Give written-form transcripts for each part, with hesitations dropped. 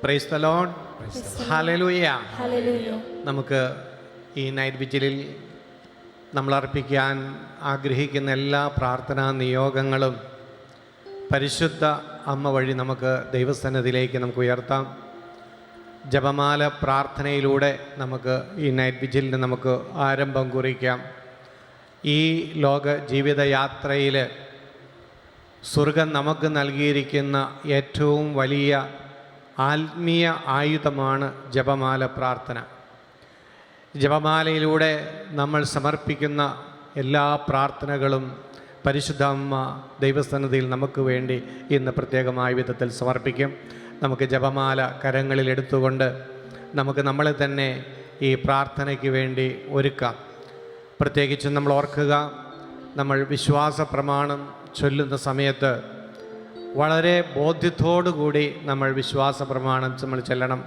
Praise the Lord. Hallelujah. നമുക്ക് ഈ night വിജിലിൽ നമ്മൾ അർപ്പിക്കാൻ ആഗ്രഹിക്കുന്ന എല്ലാ പ്രാർത്ഥനാ നിയോഗങ്ങളും പരിശുദ്ധ അമ്മ വഴി നമുക്ക് ദൈവസന്നിധിയിലേക്ക് നമുക്ക് ഉയർത്താം. ജപമാല പ്രാർത്ഥനയിലൂടെ നമുക്ക് ഈ നൈറ്റ് വിജിലിന് നമുക്ക് ആരംഭം കുറിക്കാം. ഈ ലോക ജീവിതയാത്രയിൽ സ്വർഗം നമുക്ക് നൽകിയിരിക്കുന്ന ഏറ്റവും വലിയ ആത്മീയ ആയുധമാണ് ജപമാല പ്രാർത്ഥന. ജപമാലയിലൂടെ നമ്മൾ സമർപ്പിക്കുന്ന എല്ലാ പ്രാർത്ഥനകളും പരിശുദ്ധ അമ്മ ദൈവസന്നിധിയിൽ നമുക്ക് വേണ്ടി ഇന്ന് പ്രത്യേകമായ വിധത്തിൽ സമർപ്പിക്കും. നമുക്ക് ജപമാല കരങ്ങളിൽ എടുത്തുകൊണ്ട് നമുക്ക് നമ്മളെ തന്നെ ഈ പ്രാർത്ഥനയ്ക്ക് വേണ്ടി ഒരുക്കാം. പ്രത്യേകിച്ചും നമ്മൾ ഓർക്കുക, നമ്മൾ വിശ്വാസ പ്രമാണം ചൊല്ലുന്ന സമയത്ത് വളരെ ബോധ്യത്തോടുകൂടി നമ്മൾ വിശ്വാസ പ്രമാണം നമ്മൾ ചൊല്ലണം.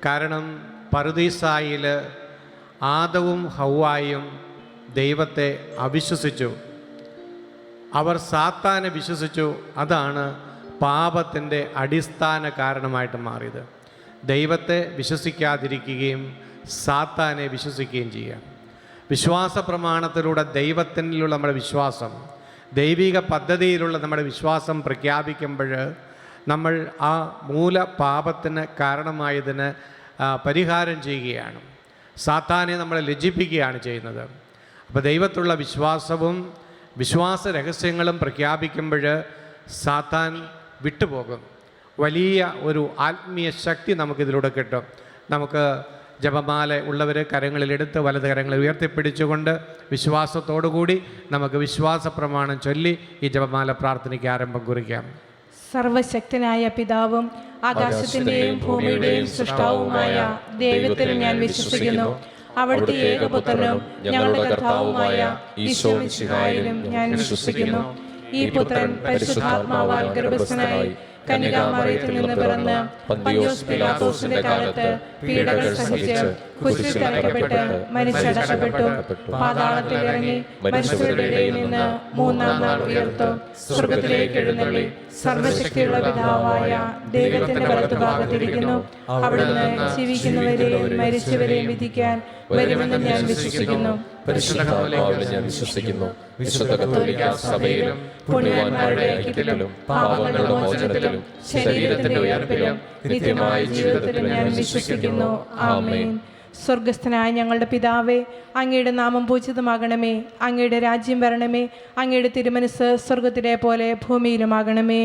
കാരണം പറുദീസായിൽ ആദവും ഹവ്വായും ദൈവത്തെ അവിശ്വസിച്ചു, അവർ സാത്താനെ വിശ്വസിച്ചു. അതാണ് പാപത്തിൻ്റെ അടിസ്ഥാന കാരണമായിട്ട് മാറിയത്. ദൈവത്തെ വിശ്വസിക്കാതിരിക്കുകയും സാത്താനെ വിശ്വസിക്കുകയും ചെയ്യുക. വിശ്വാസ പ്രമാണത്തിലൂടെ ദൈവത്തിലുള്ള നമ്മുടെ വിശ്വാസം, ദൈവിക പദ്ധതിയിലുള്ള നമ്മുടെ വിശ്വാസം പ്രഖ്യാപിക്കുമ്പോൾ നമ്മൾ ആ മൂല പാപത്തിന് കാരണമായതിന് പരിഹാരം ചെയ്യുകയാണ്. സാത്താനെ നമ്മളെ ലജ്ജിപ്പിക്കുകയാണ് ചെയ്യുന്നത്. അപ്പോൾ ദൈവത്തിലുള്ള വിശ്വാസവും വിശ്വാസ രഹസ്യങ്ങളും പ്രഖ്യാപിക്കുമ്പോൾ സാത്താൻ വിട്ടുപോകും. വലിയ ഒരു ആത്മീയ ശക്തി നമുക്കിതിലൂടെ കിട്ടും. നമുക്ക് ജപമാല ഉള്ളവർ കരങ്ങളിലെടുത്ത് വലത് കരങ്ങളിൽ ഉയർത്തിപ്പിടിച്ചുകൊണ്ട് വിശ്വാസത്തോടുകൂടി നമുക്ക് വിശ്വാസ പ്രമാണം ചൊല്ലി ഈ ജപമാല പ്രാർത്ഥനയ്ക്ക് ആരംഭം കുറിക്കാം. സർവശക്തനായ പിതാവും ആകാശത്തിന്റെയും ഭൂമിയുടെയും സൃഷ്ടാവുമായ ദൈവത്തിൽ ഞാൻ വിശ്വസിക്കുന്നു. അവിടുത്തെ ഏകപുത്രനും ഞങ്ങളുടെ കർത്താവുമായ ഈശോ മിശിഹായിലും ഞാൻ വിശ്വസിക്കുന്നു. ഈ പുത്രൻ പരിശുദ്ധാത്മാവാൽ ഗർഭസ്ഥനായി കന്യകാമറിയത്തിൽ നിന്ന് പിറന്ന് പന്തിയോസ് പീലാത്തോസിന്റെ കാലത്ത് പീഡകൾ സഹിച്ച് കുരിശിൽ തറയ്ക്കപ്പെട്ട് മരിച്ചടക്കപ്പെട്ടു, പാതാളത്തിൽ ഇറങ്ങി മരിച്ചവരുടെ ഇടയിൽ നിന്ന് മൂന്നാം നാൾ ഉയർത്തു, സ്വർഗ്ഗത്തിലേക്ക് എഴുന്നള്ളി സർവശക്തിയുള്ള പിതാവായ ദൈവത്തിന്റെ വലത്തുഭാഗത്തിരിക്കുന്നു. അവിടുന്ന് ജീവിക്കുന്നവരെയും മരിച്ചവരെയും വിധിക്കാൻ വരുമെന്ന് ഞാൻ വിശ്വസിക്കുന്നു. പരിശുദ്ധാത്മാവിൽ ഞാൻ വിശ്വസിക്കുന്നു. വിശുദ്ധ കത്തോലിക്ക സഭയിലും പുണ്യവാന്മാരുടെ ഐക്യത്തിലും പാപങ്ങളുടെ മോചനത്തിലും ശരീരത്തിന്റെ ഉയർപ്പിലും നിത്യമായ ജീവിതത്തിലും ഞാൻ വിശ്വസിക്കുന്നു. ആമേൻ. സ്വർഗസ്ഥനായ ഞങ്ങളുടെ പിതാവേ, അങ്ങയുടെ നാമം പൂജിതമാകണമേ. അങ്ങയുടെ രാജ്യം വരണമേ. അങ്ങയുടെ തിരുമനസ് സ്വർഗത്തിലെ പോലെ ഭൂമിയിലുമാകണമേ.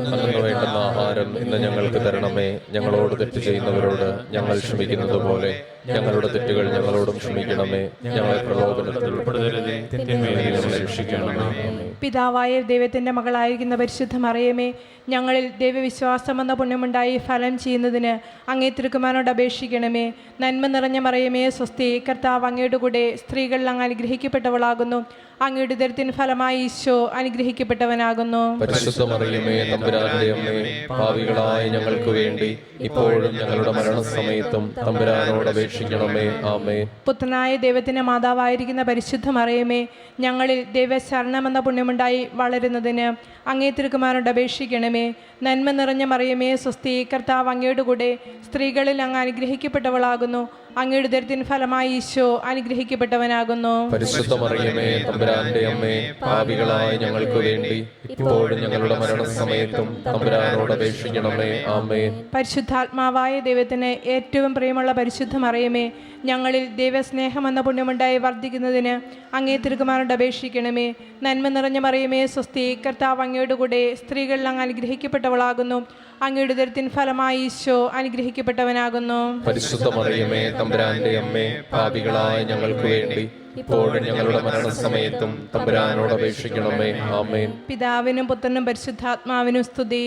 ഞങ്ങൾക്ക് വേണ്ടുന്ന ആഹാരം ഇന്ന് ഞങ്ങൾക്ക് തരണമേ. ഞങ്ങളോട് തെറ്റ് ചെയ്യുന്നവരോട് ഞങ്ങൾ ക്ഷമിക്കുന്നത് പോലെ ഞങ്ങളുടെ തെറ്റുകൾ ഞങ്ങളോടും ക്ഷമിക്കണമേ. ഞങ്ങളെ പ്രലോഭനത്തിൽ ഉൾപ്പെടുത്തരുതേ, തിന്മയിൽ ഞങ്ങളെ രക്ഷിക്കണമേ. പിതാവായ ദൈവത്തിന്റെ മകളായിരിക്കുന്ന പരിശുദ്ധ മറിയമേ, ഞങ്ങളിൽ ദൈവവിശ്വാസം എന്ന പുണ്യമുണ്ടായി ഫലം ചെയ്യുന്നതിന് അങ്ങേ തിരുക്കുമാരനോട് അപേക്ഷിക്കണമേ. നന്മ നിറഞ്ഞ മറിയമേ സ്വസ്തി, കർത്താവ് അങ്ങയുടെ കൂടെ സ്ത്രീകളിൽ അങ്ങ് അനുഗ്രഹിക്കപ്പെട്ടവളാകുന്നു. അങ്ങയുടെ ഉദരത്തിൻ ഫലമായി ഈശോ അനുഗ്രഹിക്കപ്പെട്ടവനാകുന്നു. പരിശുദ്ധ മറിയമേ, തമ്പുരാന്റെ അമ്മേ, പാപികളായ ഞങ്ങൾക്ക് വേണ്ടി ഇപ്പോഴും ഞങ്ങളുടെ മരണസമയത്തും തമ്പുരാനോട് അപേക്ഷിക്കണമേ. ആമേൻ. പുത്രനായ ദൈവത്തിന്റെ മാതാവായിരിക്കുന്ന പരിശുദ്ധ മറിയമേ, ഞങ്ങളിൽ ദൈവശരണമെന്ന പുണ്യമുണ്ടായി വളരുന്നതിന് അങ്ങേ തിരുക്കുമാരനോട് അപേക്ഷിക്കണമേ. നന്മ നിറഞ്ഞ മറിയമേ സ്വസ്തി, കർത്താവ് അങ്ങയുടെ കൂടെ സ്ത്രീകളിൽ അങ്ങ് അനുഗ്രഹിക്കപ്പെട്ടവളാകുന്നു. അങ്ങയുടെ ഉദരത്തിൻ ഫലമായി ഈശോ അനുഗ്രഹിക്കപ്പെട്ടവനാകുന്നു. പരിശുദ്ധ മറിയമേ, തമ്പുരാന്റെ അമ്മേ, പാപികളായ ഞങ്ങൾക്ക് വേണ്ടി ഇപ്പോഴും ഞങ്ങളുടെ മരണസമയത്തും തമ്പുരാനോട് അപേക്ഷിക്കണമേ. ആമേൻ. പരിശുദ്ധാത്മാവായ ദൈവത്തിന് ഏറ്റവും പ്രിയമുള്ള പരിശുദ്ധ മറിയമേ, ഞങ്ങളിൽ ദൈവസ്നേഹം എന്ന പുണ്യമുണ്ടായി വർദ്ധിക്കുന്നതിന് അങ്ങേ തിരുക്കുമാരനോട് അപേക്ഷിക്കണമേ. നന്മ നിറഞ്ഞ മറിയമേ സ്വസ്തി, കർത്താവ് അങ്ങയുടെ കൂടെ സ്ത്രീകളിൽ അങ്ങ് അനുഗ്രഹിക്കപ്പെട്ടവളാകുന്നു. അങ്ങയുടെ ഉദരത്തിൻ ഫലമായി ഈശോ അനുഗ്രഹിക്കപ്പെട്ടവനാകുന്നു. പരിശുദ്ധ മറിയമേ, തമ്പുരാന്റെ അമ്മേ, പാപികളായ ഞങ്ങൾക്ക് വേണ്ടി ഇപ്പോഴും ഞങ്ങളുടെ മരണസമയത്തും തമ്പുരാനോട് അപേക്ഷിക്കണമേ. ആമേൻ. പിതാവിനും പുത്രനും പരിശുദ്ധാത്മാവിനും സ്തുതി.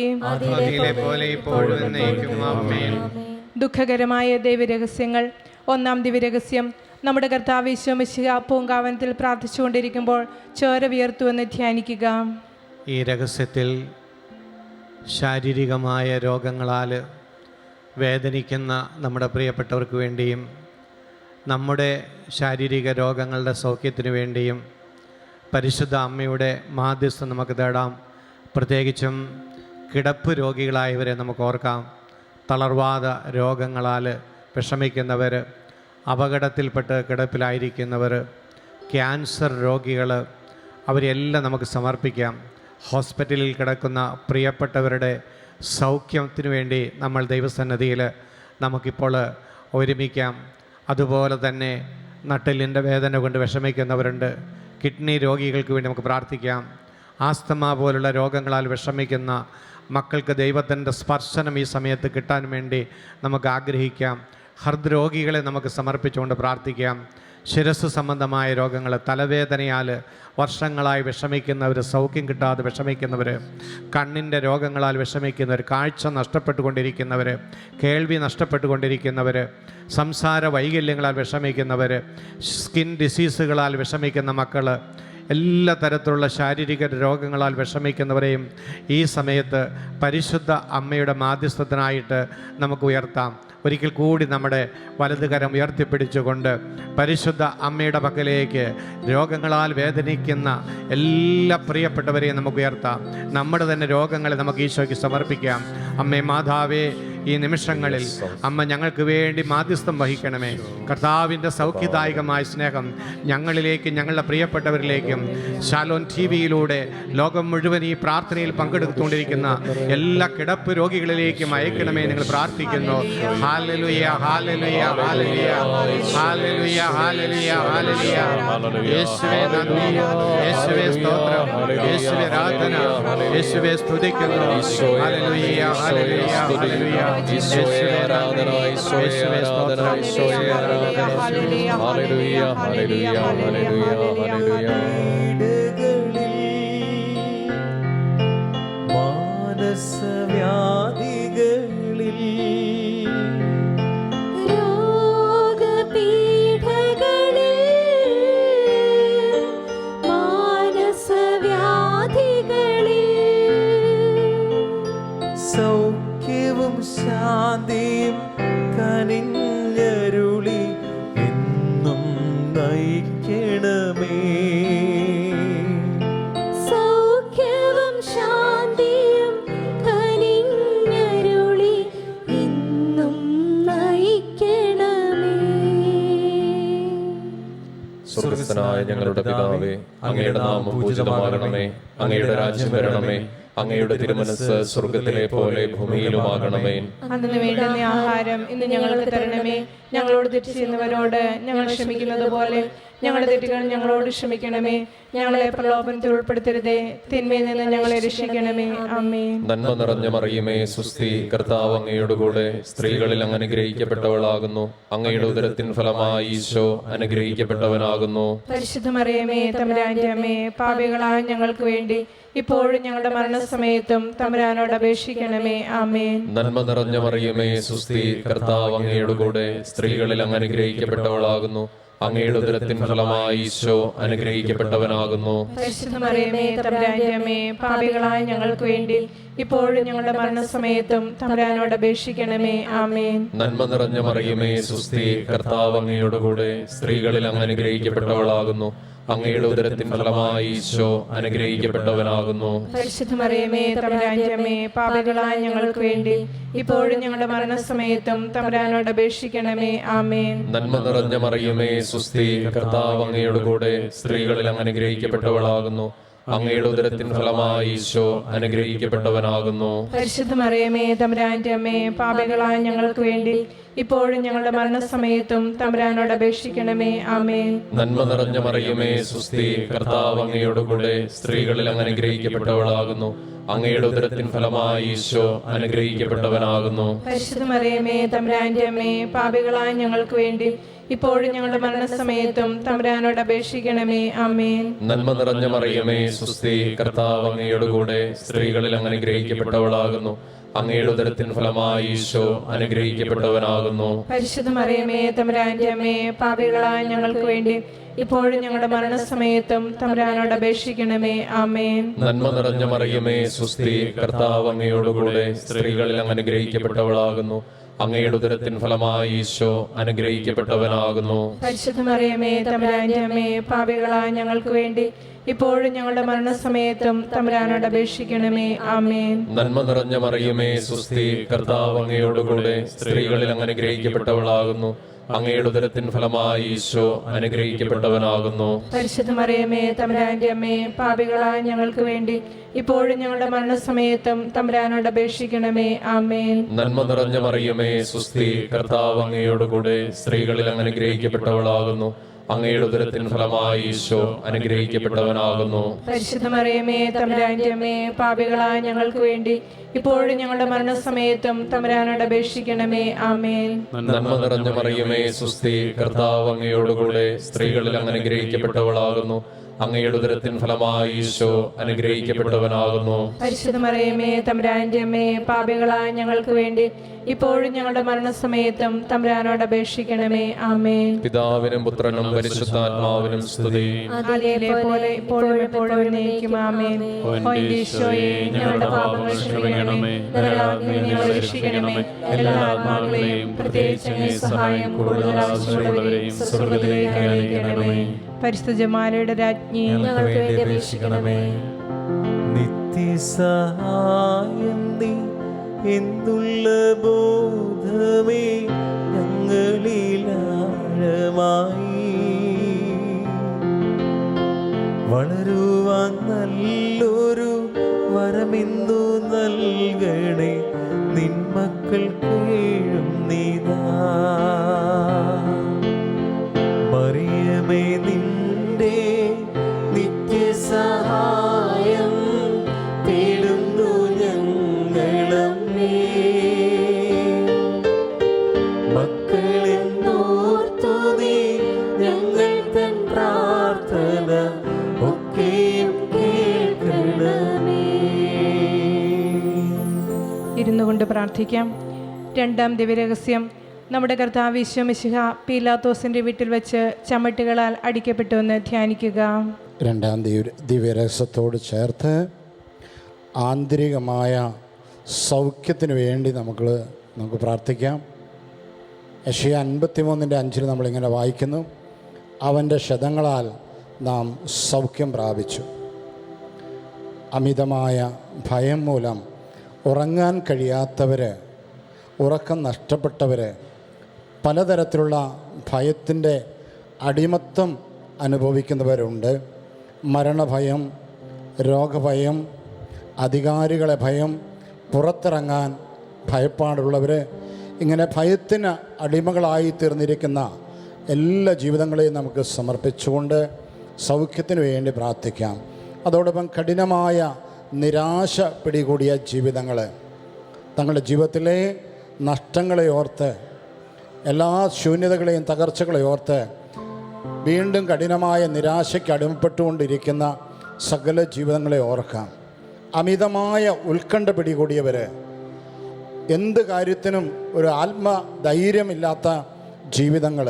ദുഃഖകരമായ ദൈവരഹസ്യങ്ങൾ. ഒന്നാം ദിവ്യരഹസ്യം. നമ്മുടെ കർത്താവ് ഈശോ മിശിഹാ പൂങ്കാവനത്തിൽ പ്രാർത്ഥിച്ചുകൊണ്ടിരിക്കുമ്പോൾ ചോര വിയർത്തുവെന്ന് ധ്യാനിക്കുക. ഈ രഹസ്യത്തിൽ ശാരീരികമായ രോഗങ്ങളാൽ വേദനിക്കുന്ന നമ്മുടെ പ്രിയപ്പെട്ടവർക്ക് വേണ്ടിയും നമ്മുടെ ശാരീരിക രോഗങ്ങളുടെ സൗഖ്യത്തിനു വേണ്ടിയും പരിശുദ്ധ അമ്മയുടെ മാധ്യസ്ഥം നമുക്ക് തേടാം. പ്രത്യേകിച്ചും കിടപ്പ് രോഗികളായവരെ നമുക്ക് ഓർക്കാം. തളർവാദ രോഗങ്ങളാൽ വിഷമിക്കുന്നവർ, അപകടത്തിൽപ്പെട്ട് കിടപ്പിലായിരിക്കുന്നവർ, ക്യാൻസർ രോഗികൾ, അവരെല്ലാം നമുക്ക് സമർപ്പിക്കാം. ഹോസ്പിറ്റലിൽ കിടക്കുന്ന പ്രിയപ്പെട്ടവരുടെ സൗഖ്യത്തിനു വേണ്ടി നമ്മൾ ദൈവസന്നിധിയിൽ നമുക്കിപ്പോൾ ഒരുമിക്കാം. അതുപോലെ തന്നെ നട്ടെല്ലിൻ്റെ വേദന കൊണ്ട് വിഷമിക്കുന്നവരുണ്ട്. കിഡ്നി രോഗികൾക്ക് വേണ്ടി നമുക്ക് പ്രാർത്ഥിക്കാം. ആസ്തമ പോലുള്ള രോഗങ്ങളാൽ വിഷമിക്കുന്ന മക്കൾക്ക് ദൈവത്തിൻ്റെ സ്പർശനം ഈ സമയത്ത് കിട്ടാൻ വേണ്ടി നമുക്ക് ആഗ്രഹിക്കാം. ഹൃദ്രോഗികളെ നമുക്ക് സമർപ്പിച്ചുകൊണ്ട് പ്രാർത്ഥിക്കാം. ശിരസ് സംബന്ധമായ രോഗങ്ങൾ, തലവേദനയാൽ വർഷങ്ങളായി വിഷമിക്കുന്നവർ, സൗഖ്യം കിട്ടാതെ വിഷമിക്കുന്നവർ, കണ്ണിൻ്റെ രോഗങ്ങളാൽ വിഷമിക്കുന്നവർ, കാഴ്ച നഷ്ടപ്പെട്ടുകൊണ്ടിരിക്കുന്നവർ, കേൾവി നഷ്ടപ്പെട്ടുകൊണ്ടിരിക്കുന്നവർ, സംസാര വൈകല്യങ്ങളാൽ വിഷമിക്കുന്നവർ, സ്കിൻ ഡിസീസുകളാൽ വിഷമിക്കുന്ന മക്കൾ, എല്ലാ തരത്തിലുള്ള ശാരീരിക രോഗങ്ങളാൽ വിഷമിക്കുന്നവരെയും ഈ സമയത്ത് പരിശുദ്ധ അമ്മയുടെ മാധ്യസ്ഥത്തിനായിട്ട് നമുക്ക് ഉയർത്താം. ഒരിക്കൽ കൂടി നമ്മുടെ വലതുകരം ഉയർത്തിപ്പിടിച്ചുകൊണ്ട് പരിശുദ്ധ അമ്മയുടെ പക്കലേക്ക് രോഗങ്ങളാൽ വേദനിക്കുന്ന എല്ലാ പ്രിയപ്പെട്ടവരെയും നമുക്ക് ഉയർത്താം. നമ്മുടെ തന്നെ രോഗങ്ങളെ നമുക്ക് ഈശോയ്ക്ക് സമർപ്പിക്കാം. അമ്മേ മാതാവേ, ഈ നിമിഷങ്ങളിൽ അമ്മ ഞങ്ങൾക്ക് വേണ്ടി മാധ്യസ്ഥം വഹിക്കണമേ. കർത്താവിൻ്റെ സൗഖ്യദായകമായ സ്നേഹം ഞങ്ങളിലേക്കും ഞങ്ങളുടെ പ്രിയപ്പെട്ടവരിലേക്കും ശാലോൻ ടിവിയിലൂടെ ലോകം മുഴുവൻ ഈ പ്രാർത്ഥനയിൽ പങ്കെടുത്തുകൊണ്ടിരിക്കുന്ന എല്ലാ കിടപ്പ് രോഗികളിലേക്കും അയക്കണമേ നിങ്ങൾ പ്രാർത്ഥിക്കുന്നു. ഹല്ലേലൂയ, ഹല്ലേലൂയ, ഹല്ലേലൂയ, ഹല്ലേലൂയ, ഹല്ലേലൂയ, ഹല്ലേലൂയ. യേശുവേ നന്ദി, യേശുവേ സ്തോത്രം, യേശുവേ ആരാധന, യേശുവേ സ്തുതിക്കുന്നു. ഹല്ലേലൂയ, ഹല്ലേലൂയ, ഹല്ലേലൂയ. ഈശോയെ ആരാധന, ഈശോയെ ആരാധന, ഈശോയെ ആരാധന. ഹല്ലേലൂയ, ഹല്ലേലൂയ, ഹല്ലേലൂയ, ഹല്ലേലൂയ. മാനസവ്യാധികളിൽ സൗഖ്യവും ശാന്തിയും കനിഞ്ഞരുളി എന്നും നയിക്കണമേ. സൗഖ്യവും ശാന്തിയും കനിഞ്ഞരുളി എന്നും നയിക്കണമേ. സ്വർഗ്ഗസ്ഥനായ ഞങ്ങളുടെ പിതാവേ, അങ്ങയുടെ നാമം പൂജിതമാകണമേ. അങ്ങയുടെ രാജ്യം വരണമേ. അങ്ങയുടെ തിരുമനസ്സ് സ്വർഗത്തിലെ പോലെ ഭൂമിയിലുമാകണമേ. അന്നു വേണ്ടുന്ന ആഹാരം ഇന്ന് ഞങ്ങൾക്ക് തരണമേ. ഞങ്ങളോട് തെറ്റ് ചെയ്യുന്നവരോട് ഞങ്ങൾ ക്ഷമിക്കുന്നത് പോലെ ഞങ്ങളുടെ തെറ്റുകൾ ഞങ്ങളോട് ക്ഷമിക്കണമേ. ഞങ്ങളെ പ്രലോഭനത്തിൽ ഉൾപ്പെടുത്തരുതേ, തിന്മയിൽ നിന്ന് ഞങ്ങളെ രക്ഷിക്കണമേ. ആമേൻ. നന്മ നിറഞ്ഞ മറിയമേ, സുസ്തി, കർത്താവ് അങ്ങയുടെ കൂടെ സ്ത്രീകളിൽ അങ്ങ് അനുഗ്രഹിക്കപ്പെട്ടവളാകുന്നു. അങ്ങയുടെ ഉദരത്തിൻ ഫലമായി ഈശോ അനുഗ്രഹിക്കപ്പെട്ടവനാകുന്നു. പരിശുദ്ധ മറിയമേ, തമ്പുരാന്റെ അമ്മേ, പാപികളായ ഞങ്ങൾക്ക് വേണ്ടി ഇപ്പോഴും ഞങ്ങളുടെ മരണസമയത്തും തമ്പുരാനോട് അപേക്ഷിക്കണമേ. ആമേൻ. നന്മ നിറഞ്ഞ മറിയമേ, സുസ്തി, കർത്താവ് അങ്ങയുടെ കൂടെ സ്ത്രീകളിൽ അങ്ങ് അനുഗ്രഹിക്കപ്പെട്ടവളാകുന്നു. അങ്ങയുടെ ഉദരത്തിൻ ഫലമായി ഈശോ അനുഗ്രഹിക്കപ്പെട്ടവനാകുന്നു. പരിശുദ്ധ മറിയമേ, തമ്പുരാന്റെ അമ്മേ, പാപികളായ ഞങ്ങൾക്ക് വേണ്ടി ഇപ്പോഴും ഞങ്ങളുടെ മരണസമയത്തും തമ്പുരാനോട് അപേക്ഷിക്കണമേ. ആമേൻ. നന്മ നിറഞ്ഞ മറിയമേ, സുസ്തി, കർത്താവ് അങ്ങയുടെ കൂടെ സ്ത്രീകളിൽ അങ്ങ് അനുഗ്രഹിക്കപ്പെട്ടവളാകുന്നു. അങ്ങയുടെ ഉദരത്തിൻ ഫലമായി ഈശോ അനുഗ്രഹിക്കപ്പെട്ടവനാകുന്നു. പരിശുദ്ധ മറിയമേ, തമ്പുരാന്റെ അമ്മേ, പാപികളായ ഞങ്ങൾക്ക് വേണ്ടി ഇപ്പോഴും ഞങ്ങളുടെ മരണസമയത്തും തമ്പുരാനോട് അപേക്ഷിക്കണമേ. ആമേൻ. നന്മ നിറഞ്ഞ മറിയമേ, സുസ്തി, കർത്താവ് അങ്ങയുടെ കൂടെ സ്ത്രീകളിൽ അങ്ങ് അനുഗ്രഹിക്കപ്പെട്ടവളാകുന്നു. അങ്ങയുടെ ഉദരത്തിൻ ഫലമായി ഈശോ അനുഗ്രഹിക്കപ്പെട്ടവനാകുന്നു. പരിശുദ്ധ മറിയമേ, തമ്പുരാന്റെ അമ്മേ, പാപികളായ ഞങ്ങൾക്ക് വേണ്ടി ഇപ്പോഴും ഞങ്ങളുടെ മരണസമയത്തും തമ്പുരാനോട് അപേക്ഷിക്കണമേ. ആമേൻ. നന്മ നിറഞ്ഞ മറിയമേ, സുസ്തി, കർത്താവ് അങ്ങയുടെ കൂടെ സ്ത്രീകളിൽ അങ്ങ് അനുഗ്രഹിക്കപ്പെട്ടവളാകുന്നു. അങ്ങയുടെ ഉദരത്തിൻ ഫലമായി ഈശോ അനുഗ്രഹിക്കപ്പെട്ടവനാകുന്നു. പരിശുദ്ധ മറിയമേ, തമ്പുരാന്റെ അമ്മേ, പാപികളായ ഞങ്ങൾക്ക് വേണ്ടി ഇപ്പോഴും ഞങ്ങളുടെ മരണസമയത്തും തമ്പുരാനോട് അപേക്ഷിക്കണമേ. ആമേൻ. നന്മ നിറഞ്ഞ മറിയമേ, സുസ്തി, കർത്താവ് അങ്ങയുടെ കൂടെ സ്ത്രീകളിൽ അങ്ങ് അനുഗ്രഹിക്കപ്പെട്ടവളാകുന്നു. അങ്ങയുടെ ഉദരത്തിൻ ഫലമായി ഈശോ അനുഗ്രഹിക്കപ്പെട്ടവനാകുന്നു. പരിശുദ്ധ മറിയമേ, തമ്പുരാന്റെ അമ്മേ, പാപികളായ ഞങ്ങൾക്ക് വേണ്ടി ഇപ്പോഴും ഞങ്ങളുടെ മരണസമയത്തും തമ്പുരാനോട് അപേക്ഷിക്കണമേ. ആമേൻ. നന്മ നിറഞ്ഞ മറിയമേ, സുസ്തി, കർത്താവ് അങ്ങയുടെ കൂടെ സ്ത്രീകളിൽ അങ്ങ് അനുഗ്രഹിക്കപ്പെട്ടവളാകുന്നു. അങ്ങയുടെ ഉദരത്തിൻ ഫലമായി ഈശോ അനുഗ്രഹിക്കപ്പെട്ടവനാകുന്നു. പരിശുദ്ധ മറിയമേ തമ്പുരാന്റെ അമ്മേ, പാപികളായ ഞങ്ങൾക്ക് വേണ്ടി ഇപ്പോഴും ഞങ്ങളുടെ മരണസമയത്തും തമ്പുരാനോട് അപേക്ഷിക്കണമേ. ആമേൻ. നന്മ നിറഞ്ഞ മറിയമേ സ്വസ്തി, കർത്താവ് അങ്ങയോടുകൂടെ സ്ത്രീകളിൽ അങ്ങ് അനുഗ്രഹിക്കപ്പെട്ടവളാകുന്നു. അങ്ങയുടെ ഉദരത്തിൻ ഫലമായി ഈശോ അനുഗ്രഹിക്കപ്പെട്ടവനാകുന്നു. പരിശുദ്ധ മറിയമേ തമ്പുരാന്റെ അമ്മേ, പാപികളായ ഞങ്ങൾക്ക് വേണ്ടി ഇപ്പോഴും ഞങ്ങളുടെ മരണസമയത്തും തമ്പുരാനോട് അപേക്ഷിക്കണമേ. ആമേൻ. നന്മ നിറഞ്ഞ മറിയമേ സ്വസ്തി, കർത്താവ് അങ്ങയോടുകൂടെ സ്ത്രീകളിൽ അങ്ങ് അനുഗ്രഹിക്കപ്പെട്ടവളാകുന്നു. അങ്ങയുടെ ഉദരത്തിൻ ഫലമായി ഈശോ അനുഗ്രഹിക്കപ്പെട്ടവനാകുന്നു. പരിശുദ്ധ മറിയമേ തമ്പുരാന്റെ അമ്മേ, പാപികളായ ഞങ്ങൾക്ക് വേണ്ടി ഇപ്പോഴും ഞങ്ങളുടെ മരണസമയത്തും തമ്പുരാനോട് അപേക്ഷിക്കണമേ. ആമേൻ. നന്മ നിറഞ്ഞ മറിയമേ സ്വസ്തി, കർത്താവ് അങ്ങയോടുകൂടെ സ്ത്രീകളിൽ അങ്ങ് അനുഗ്രഹിക്കപ്പെട്ടവളാകുന്നു. അങ്ങയുടെ ഉദരത്തിൻ ഫലമായി ഈശോ അനുഗ്രഹിക്കപ്പെട്ടവനാകുന്നു. പരിശുദ്ധ മറിയമേ തമ്പുരാന്റെ അമ്മേ, പാപികളായ ഞങ്ങൾക്ക് വേണ്ടി ഇപ്പോഴും ഞങ്ങളുടെ മരണസമയത്തും തമ്പുരാനോട് അപേക്ഷിക്കണമേ. ആമേൻ. പിതാവിനും പുത്രനും പരിശുദ്ധാത്മാവിനും സ്തുതി. ആദിയിലെ പോലെ ഇപ്പോഴും എപ്പോഴും എന്നേക്കും. ആമേൻ. ഓ എൻ്റെ ഈശോയെ, ഞങ്ങളുടെ പാപങ്ങൾ ക്ഷമിക്കണമേ, നരകാഗ്നിയിൽ ഞങ്ങളെ രക്ഷിക്കണമേ. എല്ലാ ആത്മാക്കളെയും പ്രത്യേകിച്ച് അങ്ങേ സഹായം കൂടുതൽ ആവശ്യമുള്ളവരെയും സ്വർഗ്ഗത്തിലേക്ക് അയക്കണമേ. പരിശുദ്ധ ജമാലയുടെ രാജ്ഞി, ഞങ്ങൾക്ക് വേണ്ടി അപേക്ഷിക്കണമേ. നിത്യസഹായം നീ എന്നുള്ള ബോധമേ ഞങ്ങളിലാഴമായി വളരുവാൻ നല്ലൊരു വരമെന്നു നൽകണേ. നിന്മക്കൾ കേഴും നീതാ മറിയമേ, നിന്റെ നിത്യസഹായം തേടുന്നു ഞങ്ങളമ്മേ. മക്കളെന്നോർത്തു നീ ഞങ്ങൾ തൻ പ്രാർത്ഥന ഒക്കെയും കേൾക്കണമേ. ഇരുന്നു കൊണ്ട് പ്രാർത്ഥിക്കാം. രണ്ടാം ദിവ്യരഹസ്യം. നമ്മുടെ കർത്താവ് ഈശോ മിശിഹ പീലാത്തോസിൻ്റെ വീട്ടിൽ വെച്ച് ചമ്മട്ടുകളാൽ അടിക്കപ്പെട്ടുവെന്ന് ധ്യാനിക്കുക. രണ്ടാം ദിവ്യരഹസ്യത്തോട് ചേർത്ത് ആന്തരികമായ സൗഖ്യത്തിന് വേണ്ടി നമുക്ക് പ്രാർത്ഥിക്കാം. യെശയ്യാ 53:5 നമ്മളിങ്ങനെ വായിക്കുന്നു, അവൻ്റെ ക്ഷതങ്ങളാൽ നാം സൗഖ്യം പ്രാപിച്ചു. അമിതമായ ഭയം മൂലം ഉറങ്ങാൻ കഴിയാത്തവർ, ഉറക്കം നഷ്ടപ്പെട്ടവർ, പലതരത്തിലുള്ള ഭയത്തിൻ്റെ അടിമത്തം അനുഭവിക്കുന്നവരുണ്ട്. മരണഭയം, രോഗഭയം, അധികാരികളെ ഭയം, പുറത്തിറങ്ങാൻ ഭയപ്പാടുള്ളവർ, ഇങ്ങനെ ഭയത്തിന് അടിമകളായി തീർന്നിരിക്കുന്ന എല്ലാ ജീവിതങ്ങളെയും നമുക്ക് സമർപ്പിച്ചുകൊണ്ട് സൗഖ്യത്തിന് വേണ്ടി പ്രാർത്ഥിക്കാം. അതോടൊപ്പം കഠിനമായ നിരാശ പിടികൂടിയ ജീവിതങ്ങൾ, തങ്ങളുടെ ജീവിതത്തിലെ നഷ്ടങ്ങളെ ഓർത്ത്, എല്ലാ ശൂന്യതകളെയും തകർച്ചകളെ ഓർത്ത് വീണ്ടും കഠിനമായ നിരാശയ്ക്ക് അടിമപ്പെട്ടുകൊണ്ടിരിക്കുന്ന സകല ജീവിതങ്ങളെ ഓർക്കാം. അമിതമായ ഉത്കണ്ഠ പിടികൂടിയവർ, എന്ത് കാര്യത്തിനും ഒരു ആത്മധൈര്യമില്ലാത്ത ജീവിതങ്ങൾ,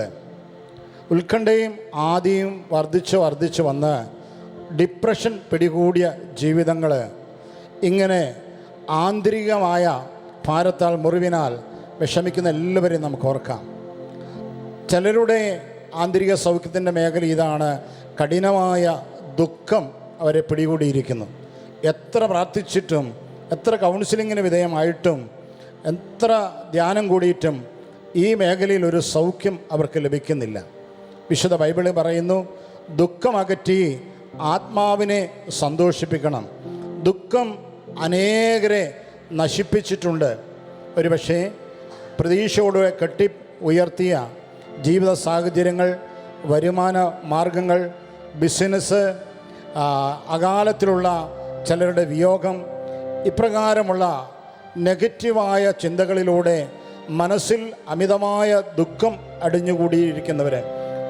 ഉത്കണ്ഠയും ആദിയും വർദ്ധിച്ച് വന്ന് ഡിപ്രഷൻ പിടികൂടിയ ജീവിതങ്ങൾ, ഇങ്ങനെ ആന്തരികമായ ഭാരത്താൽ മുറിവിനാൽ വിഷമിക്കുന്ന എല്ലാവരെയും നമുക്ക് ഓർക്കാം. ചിലരുടെ ആന്തരിക സൗഖ്യത്തിൻ്റെ മേഖല ഇതാണ്, കഠിനമായ ദുഃഖം അവരെ പിടികൂടിയിരിക്കുന്നു. എത്ര പ്രാർത്ഥിച്ചിട്ടും, എത്ര കൗൺസിലിങ്ങിന് വിധേയമായിട്ടും, എത്ര ധ്യാനം കൂടിയിട്ടും ഈ മേഖലയിൽ ഒരു സൗഖ്യം അവർക്ക് ലഭിക്കുന്നില്ല. വിശുദ്ധ ബൈബിളിൽ പറയുന്നു, ദുഃഖമകറ്റി ആത്മാവിനെ സന്തോഷിപ്പിക്കണം. ദുഃഖം അനേകരെ നശിപ്പിച്ചിട്ടുണ്ട്. ഒരുപക്ഷേ പ്രതീക്ഷയോടെ കെട്ടി ഉയർത്തിയ ജീവിത സാഹചര്യങ്ങൾ, വരുമാന മാർഗങ്ങൾ, ബിസിനസ്, അകാലത്തിലുള്ള ചിലരുടെ വിയോഗം, ഇപ്രകാരമുള്ള നെഗറ്റീവായ ചിന്തകളിലൂടെ മനസ്സിൽ അമിതമായ ദുഃഖം അടിഞ്ഞുകൂടിയിരിക്കുന്നവർ,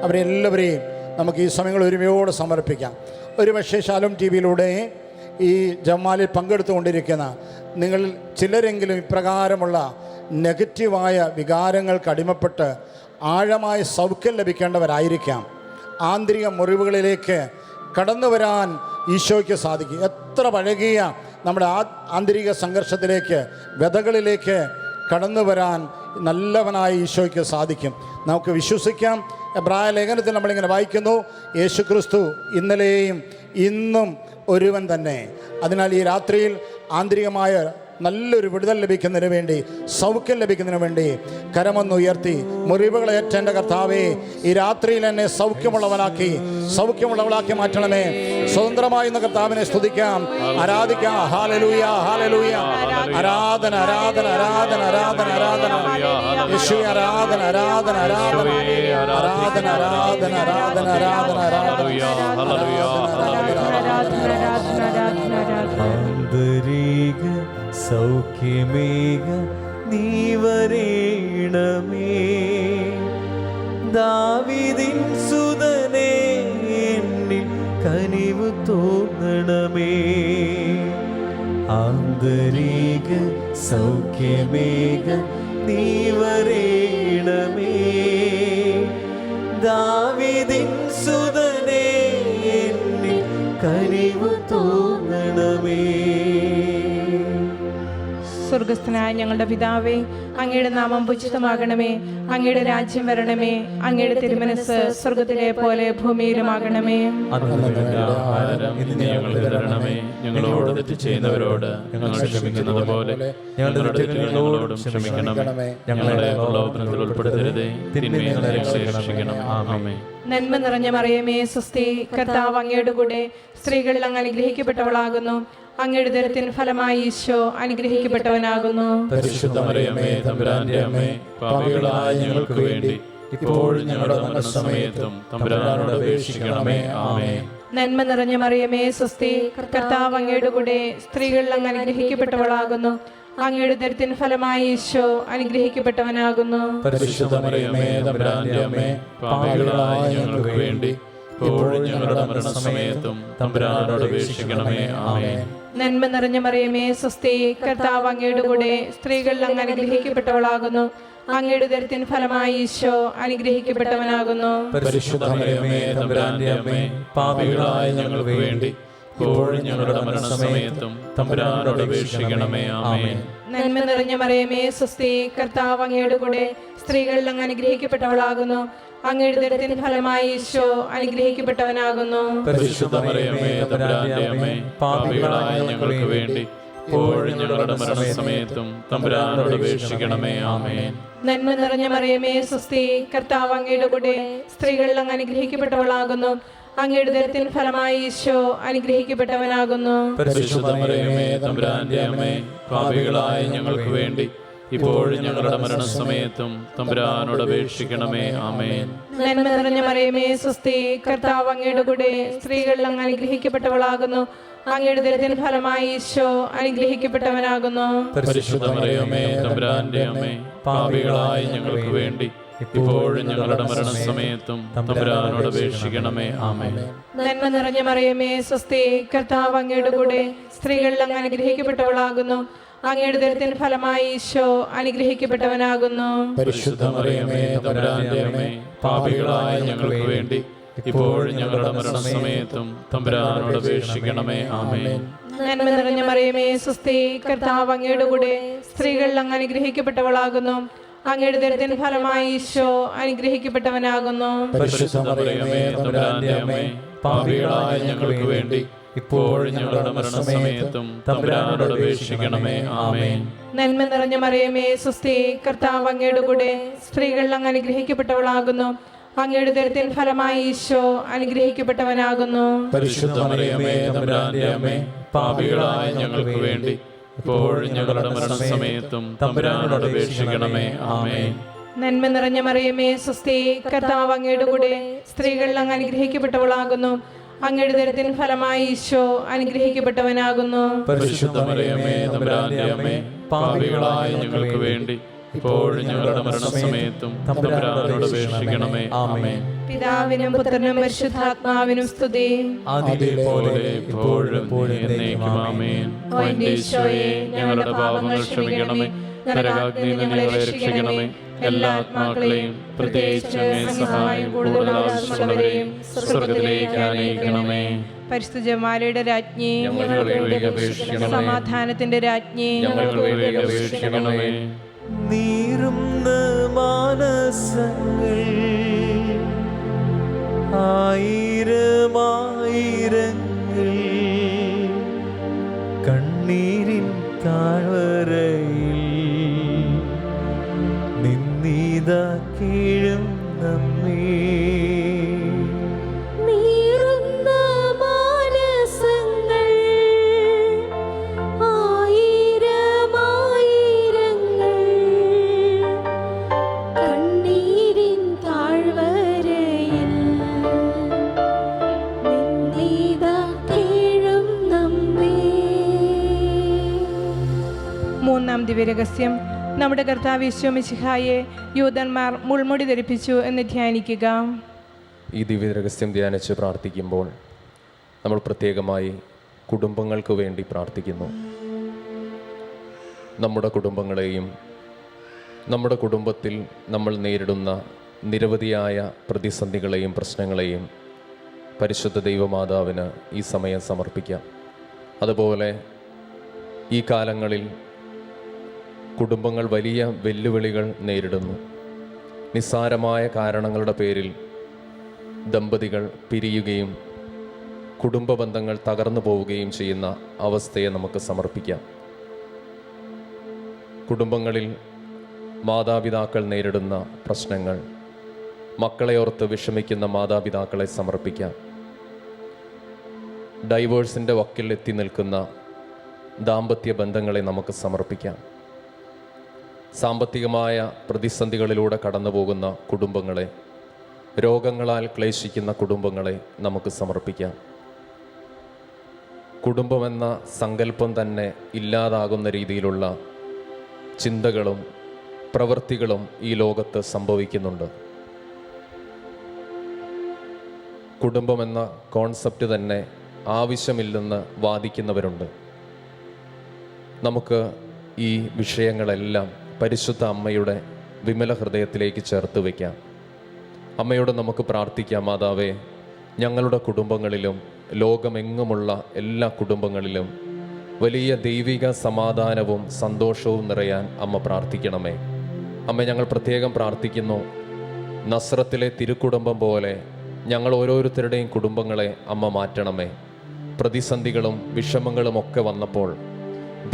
അവരെല്ലാവരെയും നമുക്ക് ഈ സമയങ്ങൾ ഒരുമയോടെ സമർപ്പിക്കാം. ഒരുപക്ഷേ ശാലോം ടി വിയിലൂടെ ഈ ജമാലിൽ പങ്കെടുത്തുകൊണ്ടിരിക്കുന്ന നിങ്ങൾ ചിലരെങ്കിലും ഇപ്രകാരമുള്ള നെഗറ്റീവായ വികാരങ്ങൾക്ക് അടിമപ്പെട്ട് ആഴമായ സൗഖ്യം ലഭിക്കേണ്ടവരായിരിക്കാം. ആന്തരിക മുറിവുകളിലേക്ക് കടന്നു വരാൻ ഈശോയ്ക്ക് സാധിക്കും. എത്ര പഴകിയ നമ്മുടെ ആന്തരിക സംഘർഷത്തിലേക്ക്, വ്യതകളിലേക്ക് കടന്നു വരാൻ നല്ലവനായ ഈശോയ്ക്ക് സാധിക്കും. നമുക്ക് വിശ്വസിക്കാം. എബ്രായ ലേഖനത്തിൽ നമ്മളിങ്ങനെ വായിക്കുന്നു, യേശുക്രിസ്തു ഇന്നലെയും ഇന്നും ഒരുവൻ തന്നെ. അതിനാൽ ഈ രാത്രിയിൽ ആന്തരികമായ നല്ലൊരു വിടുതൽ ലഭിക്കുന്നതിന് വേണ്ടി, സൗഖ്യം ലഭിക്കുന്നതിന് വേണ്ടി കരമൊന്നുയർത്തി മുറിവുകളേറ്റ എൻ്റെ കർത്താവേ, ഈ രാത്രിയിൽ എന്നെ സൗഖ്യമുള്ളവളാക്കി മാറ്റണമേ. സ്വതന്ത്രമായി ഇന്ന് കർത്താവിനെ സ്തുതിക്കാം, ആരാധിക്കാം. Hallelujah, hallelujah. ആരാധന, ആരാധന, ആരാധന, ആരാധന, ആരാധന. യേശുവേ ആരാധന, ആരാധന, ആരാധന, ആരാധന, ആരാധന, ആരാധന, ആരാധന, ആന്തരിക സൗഖ്യമേക നീ വരേണമേ. ദാവീദിൻ സുതനേ, എന്നിൽ കനിവ് തോന്നണമേ. ആന്തരിക സൗഖ്യമേക നീ വരേണമേ. ദാവീദിൻ സുതനേ, എന്നിൽ കനിവ് തോന്നണമേ. സ്വർഗസ്ഥനായ ഞങ്ങളുടെ പിതാവേ, അങ്ങയുടെ നാമം പൂജിതമാകണമേ. അങ്ങയുടെ രാജ്യം വരണമേ. അങ്ങയുടെ തിരുമനസ് സ്വർഗത്തിലെ പോലെ ഭൂമിയിലുമാകണമേ. ഞങ്ങളോട് തെറ്റ് ചെയ്യുന്നവരോട് ഞങ്ങൾ ക്ഷമിക്കുന്നത് പോലെ ഞങ്ങളുടെ തെറ്റുകളോടും ക്ഷമിക്കണമേ. ഞങ്ങളെ പ്രലോഭനത്തിൽ ഉൾപ്പെടുത്തരുതേ, തിന്മയിൽ നിന്ന് ഞങ്ങളെ രക്ഷിക്കണം. ആമേൻ. നന്മ നിറഞ്ഞ മറിയമേ, സ്വസ്തി, കർത്താവ് അങ്ങയുടെ കൂടെ സ്ത്രീകളിൽ അങ്ങ് അനുഗ്രഹിക്കപ്പെട്ടവളാകുന്നു. അങ്ങയുടെ ഉദരത്തിൻ ഫലമായി ഈശോ അനുഗ്രഹിക്കപ്പെട്ടവനാകുന്നു. പരിശുദ്ധ മറിയമേ, തമ്പുരാന്റെ അമ്മേ, പാപികളായ ഞങ്ങൾക്ക് വേണ്ടി ഇപ്പോഴും ഞങ്ങളുടെ മരണസമയത്തും തമ്പുരാനോട് അപേക്ഷിക്കണമേ. ആമേൻ. നന്മ നിറഞ്ഞ മറിയമേ, സ്വസ്തി, കർത്താവ് അങ്ങയുടെ കൂടെ സ്ത്രീകളിൽ അങ്ങ് അനുഗ്രഹിക്കപ്പെട്ടവളാകുന്നു. അങ്ങയുടെ ഉദരത്തിൻ ഫലമായി ഈശോ അനുഗ്രഹിക്കപ്പെട്ടവനാകുന്നു. പരിശുദ്ധ മറിയമേ, തമ്പുരാന്റെ അമ്മേ, പാപികളായ ഞങ്ങൾക്ക് വേണ്ടി ഇപ്പോഴും ഞങ്ങളുടെ മരണസമയത്തും തമ്പുരാനോട് അപേക്ഷിക്കണമേ. ആമേൻ. നന്മ നിറഞ്ഞ മറിയമേ, സ്വസ്തി, കർത്താവ് അങ്ങയുടെ കൂടെ സ്ത്രീകളിൽ അങ്ങ് അനുഗ്രഹിക്കപ്പെട്ടവളാകുന്നു. അങ്ങയുടെ ഉദരത്തിൻ ഫലമായി ഈശോ അനുഗ്രഹിക്കപ്പെട്ടവനാകുന്നു. പരിശുദ്ധ മറിയമേ, തമ്പുരാന്റെ അമ്മേ, പാപികളായ ഞങ്ങൾക്ക് വേണ്ടി ഇപ്പോഴും ഞങ്ങളുടെ മരണസമയത്തും തമ്പുരാനോട് അപേക്ഷിക്കണമേ. ആമേൻ. നന്മ നിറഞ്ഞ മറിയമേ, സ്വസ്തി, കർത്താവ് അങ്ങയുടെ കൂടെ സ്ത്രീകളിൽ അങ്ങ് അനുഗ്രഹിക്കപ്പെട്ടവളാകുന്നു. അങ്ങയുടെ ഉദരത്തിൻ ഫലമായി ഈശോ അനുഗ്രഹിക്കപ്പെട്ടവനാകുന്നു. പരിശുദ്ധ മറിയമേ, തമ്പുരാന്റെ അമ്മേ, പാപികളായ ഞങ്ങൾക്ക് വേണ്ടി ഇപ്പോഴും ഞങ്ങളുടെ മരണസമയത്തും തമ്പുരാനോട് അപേക്ഷിക്കണമേ. ആമേൻ. നന്മ നിറഞ്ഞ മറിയമേ, സ്വസ്തി, കർത്താവ് അങ്ങയുടെ കൂടെ സ്ത്രീകളിൽ അങ്ങ് അനുഗ്രഹിക്കപ്പെട്ടവളാകുന്നു. അങ്ങയുടെ ഉദരത്തിൻ ഫലമായി ഈശോ അനുഗ്രഹിക്കപ്പെട്ടവനാകുന്നു. പരിശുദ്ധ മറിയമേ, തമ്പുരാന്റെ അമ്മേ, പാപികളായ ഞങ്ങൾക്ക് വേണ്ടി ഇപ്പോഴും ഞങ്ങളുടെ മരണസമയത്തും തമ്പുരാനോട് അപേക്ഷിക്കണമേ. ആമേൻ. നന്മ നിറഞ്ഞ മറിയമേ, സ്വസ്തി, കർത്താവ് അങ്ങയുടെ കൂടെ സ്ത്രീകളിൽ അങ്ങ് അനുഗ്രഹിക്കപ്പെട്ടവളാകുന്നു. അങ്ങയുടെ ഉദരത്തിൻ ഫലമായി ഈശോ അനുഗ്രഹിക്കപ്പെട്ടവനാകുന്നു. പരിശുദ്ധ മറിയമേ, തമ്പുരാന്റെ അമ്മേ, പാപികളായ ഞങ്ങൾക്ക് വേണ്ടി ഇപ്പോഴും ഞങ്ങളുടെ മരണസമയത്തും തമ്പുരാനോട് അപേക്ഷിക്കണമേ. ആമേൻ. നന്മ നിറഞ്ഞ മറിയമേ, സ്വസ്തി, കർത്താവ് അങ്ങയുടെ കൂടെ സ്ത്രീകളിൽ അങ്ങ് അനുഗ്രഹിക്കപ്പെട്ടവളാകുന്നു. അങ്ങയുടെ ഉദരത്തിൻ ഫലമായി ഈശോ അനുഗ്രഹിക്കപ്പെട്ടവനാകുന്നു. പരിശുദ്ധ മറിയമേ, തമ്പുരാന്റെ അമ്മേ, പാപികളായ ഞങ്ങൾക്ക് വേണ്ടി ഇപ്പോഴും ഞങ്ങളുടെ മരണസമയത്തും തമ്പുരാനോട് അപേക്ഷിക്കണമേ. ആമേൻ. നന്മ നിറഞ്ഞ മറിയമേ, സ്വസ്തി, കർത്താവ് അങ്ങയുടെ കൂടെ സ്ത്രീകളിൽ അങ്ങ് അനുഗ്രഹിക്കപ്പെട്ടവളാകുന്നു. അങ്ങയുടെ ഉദരത്തിൻ ഫലമായി ഈശോ അനുഗ്രഹിക്കപ്പെട്ടവനാകുന്നു. പരിശുദ്ധ മറിയമേ, തമ്പുരാന്റെ അമ്മേ, പാപികളായ ഞങ്ങൾക്ക് വേണ്ടി ഇപ്പോഴും ഞങ്ങളുടെ മരണസമയത്തും തമ്പുരാനോട് അപേക്ഷിക്കണമേ. ആമേൻ. നന്മ നിറഞ്ഞ മറിയമേ, സ്വസ്തി, കർത്താവ് അങ്ങയുടെ കൂടെ സ്ത്രീകളിൽ അങ്ങ് അനുഗ്രഹിക്കപ്പെട്ടവളാകുന്നു. അങ്ങയുടെ ഉദരത്തിൻ ഫലമായി ഈശോ അനുഗ്രഹിക്കപ്പെട്ടവനാകുന്നു. പരിശുദ്ധ മറിയമേ, തമ്പുരാന്റെ അമ്മേ, പാപികളായ ഞങ്ങൾക്ക് വേണ്ടി ഇപ്പോഴും ഞങ്ങളുടെ മരണസമയത്തും തമ്പുരാനോട് അപേക്ഷിക്കണമേ. ആമേൻ. നന്മ നിറഞ്ഞ മറിയമേ, സ്വസ്തി, കർത്താവ് അങ്ങയുടെ കൂടെ സ്ത്രീകളിൽ അങ്ങ് അനുഗ്രഹിക്കപ്പെട്ടവളാകുന്നു. അങ്ങയുടെ ഉദരത്തിൻ ഫലമായി ഈശോ അനുഗ്രഹിക്കപ്പെട്ടവനാകുന്നു. പരിശുദ്ധ മറിയമേ, തമ്പുരാന്റെ അമ്മേ, പാപികളായ ഞങ്ങൾക്ക് വേണ്ടി ഇപ്പോഴും ഞങ്ങളുടെ മരണസമയത്തും തമ്പുരാനോട് അപേക്ഷിക്കണമേ. ആമേൻ. പിതാവിനും പുത്രനും പരിശുദ്ധാത്മാവിനും സ്തുതി. അതിപോലെ ഇപ്പോഴും എന്നേക്കും. ആമേൻ. ഓ എൻ്റെ ഈശോയെ, ഞങ്ങളുടെ പാപങ്ങൾ ക്ഷമിക്കണമേ. നരകാഗ്നിയിൽ നിന്ന് ഞങ്ങളെ രക്ഷിക്കണമേ. എല്ലാ ആത്മാക്കളെയും പ്രത്യേകിച്ച് അങ്ങേ സഹായം കൂടുതൽ ആവശ്യമുള്ളവരെയും സ്വർഗ്ഗത്തിലേക്ക് ആനയിക്കണമേ. പരിശുദ്ധ ജപമാലയുടെ രാജ്ഞി, ഞങ്ങൾക്ക് വേണ്ടി അപേക്ഷിക്കണമേ. സമാധാനത്തിന്റെ രാജ്ഞി, ഞങ്ങൾക്ക് വേണ്ടി അപേക്ഷിക്കണമേ. നീറും ആയിരമായിരങ്ങൾ കണ്ണീരിൻ താഴ്വരയിൽ നിന്നീതാ കീഴും നമ്മേ. നീറുന്ന മാനസങ്ങൾ ആയിരമായിരങ്ങൾ കണ്ണീരിൻ താഴ്വരയിൽ നിന്നീതാ കീഴും നമ്മേ. മൂന്നാം ദിവ്യരഹസ്യം, നമ്മുടെ കർത്താവ് യേശു മിശിഹായെ യൂദന്മാർ മുൾമുടി ധരിപ്പിച്ചു എന്ന് ധ്യാനിക്കുക. ഈ ദിവ്യരഹസ്യം ധ്യാനിച്ച് പ്രാർത്ഥിക്കുമ്പോൾ നമ്മൾ പ്രത്യേകമായി കുടുംബങ്ങൾക്ക് വേണ്ടി പ്രാർത്ഥിക്കുന്നു. നമ്മുടെ കുടുംബങ്ങളെയും നമ്മുടെ കുടുംബത്തിൽ നമ്മൾ നേരിടുന്ന നിരവധിയായ പ്രതിസന്ധികളെയും പ്രശ്നങ്ങളെയും പരിശുദ്ധ ദൈവമാതാവിന് ഈ സമയം സമർപ്പിക്കാം. അതുപോലെ ഈ കാലങ്ങളിൽ കുടുംബങ്ങൾ വലിയ വെല്ലുവിളികൾ നേരിടുന്നു. നിസ്സാരമായ കാരണങ്ങളുടെ പേരിൽ ദമ്പതികൾ പിരിയുകയും കുടുംബ ബന്ധങ്ങൾ തകർന്നു പോവുകയും ചെയ്യുന്ന അവസ്ഥയെ നമുക്ക് സമർപ്പിക്കാം. കുടുംബങ്ങളിൽ മാതാപിതാക്കൾ നേരിടുന്ന പ്രശ്നങ്ങൾ, മക്കളെ ഓർത്ത് വിഷമിക്കുന്ന മാതാപിതാക്കളെ സമർപ്പിക്കാം. ഡൈവേഴ്സിൻ്റെ വക്കിൽ എത്തി നിൽക്കുന്ന ദാമ്പത്യ ബന്ധങ്ങളെ നമുക്ക് സമർപ്പിക്കാം. സാമ്പത്തികമായ പ്രതിസന്ധികളിലൂടെ കടന്നു പോകുന്ന കുടുംബങ്ങളെ, രോഗങ്ങളാൽ ക്ലേശിക്കുന്ന കുടുംബങ്ങളെ നമുക്ക് സമർപ്പിക്കാം. കുടുംബമെന്ന സങ്കല്പം തന്നെ ഇല്ലാതാകുന്ന രീതിയിലുള്ള ചിന്തകളും പ്രവൃത്തികളും ഈ ലോകത്ത് സംഭവിക്കുന്നുണ്ട്. കുടുംബമെന്ന കോൺസെപ്റ്റ് തന്നെ ആവശ്യമില്ലെന്ന് വാദിക്കുന്നവരുണ്ട്. നമുക്ക് ഈ വിഷയങ്ങളെല്ലാം പരിശുദ്ധ അമ്മയുടെ വിമല ഹൃദയത്തിലേക്ക് ചേർത്ത് വയ്ക്കാം. അമ്മയോട് നമുക്ക് പ്രാർത്ഥിക്കാം. മാതാവേ, ഞങ്ങളുടെ കുടുംബങ്ങളിലും ലോകമെങ്ങുമുള്ള എല്ലാ കുടുംബങ്ങളിലും വലിയ ദൈവിക സമാധാനവും സന്തോഷവും നിറയാൻ അമ്മ പ്രാർത്ഥിക്കണമേ. അമ്മ, ഞങ്ങൾ പ്രത്യേകം പ്രാർത്ഥിക്കുന്നു, നസ്രത്തിലെ തിരുക്കുടുംബം പോലെ ഞങ്ങൾ ഓരോരുത്തരുടെയും കുടുംബങ്ങളെ അമ്മ മാറ്റണമേ. പ്രതിസന്ധികളും വിഷമങ്ങളും ഒക്കെ വന്നപ്പോൾ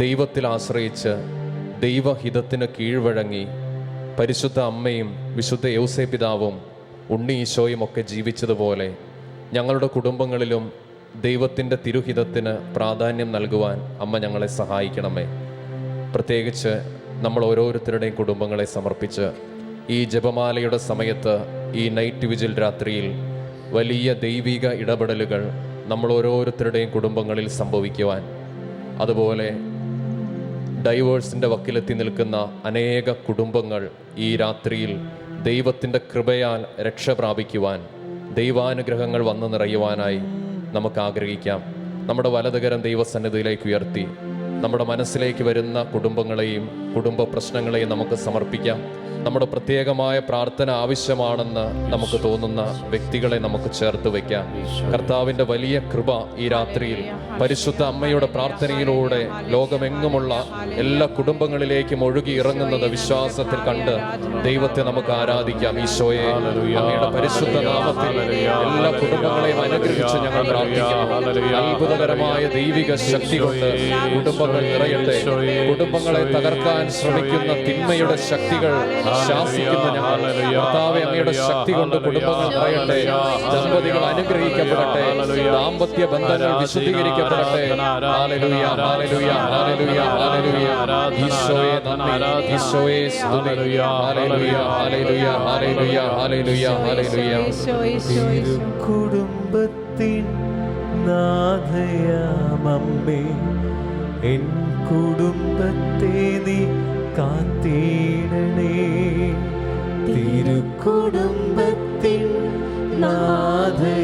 ദൈവത്തിൽ ആശ്രയിച്ച് ദൈവഹിതത്തിന് കീഴ്വഴങ്ങി പരിശുദ്ധ അമ്മയും വിശുദ്ധ യൗസേ പിതാവും ഉണ്ണി ഈശോയും ഒക്കെ ജീവിച്ചതുപോലെ ഞങ്ങളുടെ കുടുംബങ്ങളിലും ദൈവത്തിൻ്റെ തിരുഹിതത്തിന് പ്രാധാന്യം നൽകുവാൻ അമ്മ ഞങ്ങളെ സഹായിക്കണമേ. പ്രത്യേകിച്ച് നമ്മൾ ഓരോരുത്തരുടെയും കുടുംബങ്ങളെ സമർപ്പിച്ച് ഈ ജപമാലയുടെ സമയത്ത്, ഈ നൈറ്റ് വിജിൽ രാത്രിയിൽ വലിയ ദൈവിക ഇടപെടലുകൾ നമ്മൾ ഓരോരുത്തരുടെയും കുടുംബങ്ങളിൽ സംഭവിക്കുവാൻ, അതുപോലെ ഡൈവേഴ്സിൻ്റെ വക്കിലെത്തി നിൽക്കുന്ന അനേക കുടുംബങ്ങൾ ഈ രാത്രിയിൽ ദൈവത്തിൻ്റെ കൃപയാൽ രക്ഷ പ്രാപിക്കുവാൻ, ദൈവാനുഗ്രഹങ്ങൾ വന്നു നിറയുവാനായി നമുക്ക് ആഗ്രഹിക്കാം. നമ്മുടെ വലതുകരം ദൈവസന്നിധിയിലേക്ക് ഉയർത്തി നമ്മുടെ മനസ്സിലേക്ക് വരുന്ന കുടുംബങ്ങളെയും കുടുംബ പ്രശ്നങ്ങളെയും നമുക്ക് സമർപ്പിക്കാം. നമ്മുടെ പ്രത്യേകമായ പ്രാർത്ഥന ആവശ്യമാണെന്ന് നമുക്ക് തോന്നുന്ന വ്യക്തികളെ നമുക്ക് ചേർത്ത് വയ്ക്കാം. കർത്താവിൻ്റെ വലിയ കൃപ ഈ രാത്രിയിൽ പരിശുദ്ധ അമ്മയുടെ പ്രാർത്ഥനയിലൂടെ ലോകമെങ്ങുമുള്ള എല്ലാ കുടുംബങ്ങളിലേക്കും ഒഴുകി ഇറങ്ങുന്നത് വിശ്വാസത്തിൽ കണ്ട് ദൈവത്തെ നമുക്ക് ആരാധിക്കാം. ഈശോയെ, അങ്ങയുടെ പരിശുദ്ധ നാമത്തിൽ എല്ലാ കുടുംബങ്ങളെയും അനുഗ്രഹിച്ച് ഞങ്ങൾ പ്രാർത്ഥിക്കുന്നു. അത്ഭുതകരമായ ദൈവിക ശക്തി കൊണ്ട് കുടുംബങ്ങൾ നിറയട്ടെ. കുടുംബങ്ങളെ തകർക്കാൻ ശ്രമിക്കുന്ന തിന്മയുടെ ശക്തികൾ ശാസിക്കുന്ന ഞങ്ങൾ കർത്താവേ, അങ്ങയുടെ ശക്തി കൊണ്ട് കുടുംബങ്ങൾ നിറയട്ടെ. ദമ്പതികൾ അനുഗ്രഹിക്കപ്പെടട്ടെ. ദാമ്പത്യ ബന്ധങ്ങൾ വിശുദ്ധീകരിക്കപ്പെടട്ടെ. ഹല്ലേലൂയ, ഹല്ലേലൂയ, ഹല്ലേലൂയ, ഹല്ലേലൂയ. ഈശോയെ നന്ദി, ഈശോയെ സ്തുതി. ഹല്ലേലൂയ, ഹല്ലേലൂയ, ഹല്ലേലൂയ, ഹല്ലേലൂയ, ഹല്ലേലൂയ. കുടുംബത്തിൻ നാഥയാമമ്മേ, എൻ കുടുംബത്തെ നീ കാത്തിടണേ. തിരുക്കുടുംബത്തിൻ നാഥയാമമ്മേ,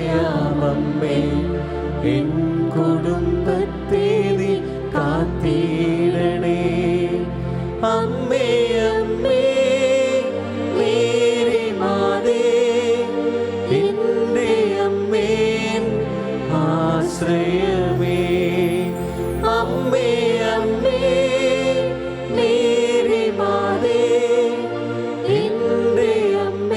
എൻ കുടുംബത്തെ നീ കാത്തിടണേ. അമ്മേ അമ്മേ മേരി മാതേ, എൻ്റെ അമ്മേ ആശ്രയമേ. അമ്മേ അമ്മേ മേരി മാതേ, എൻ്റെ അമ്മേ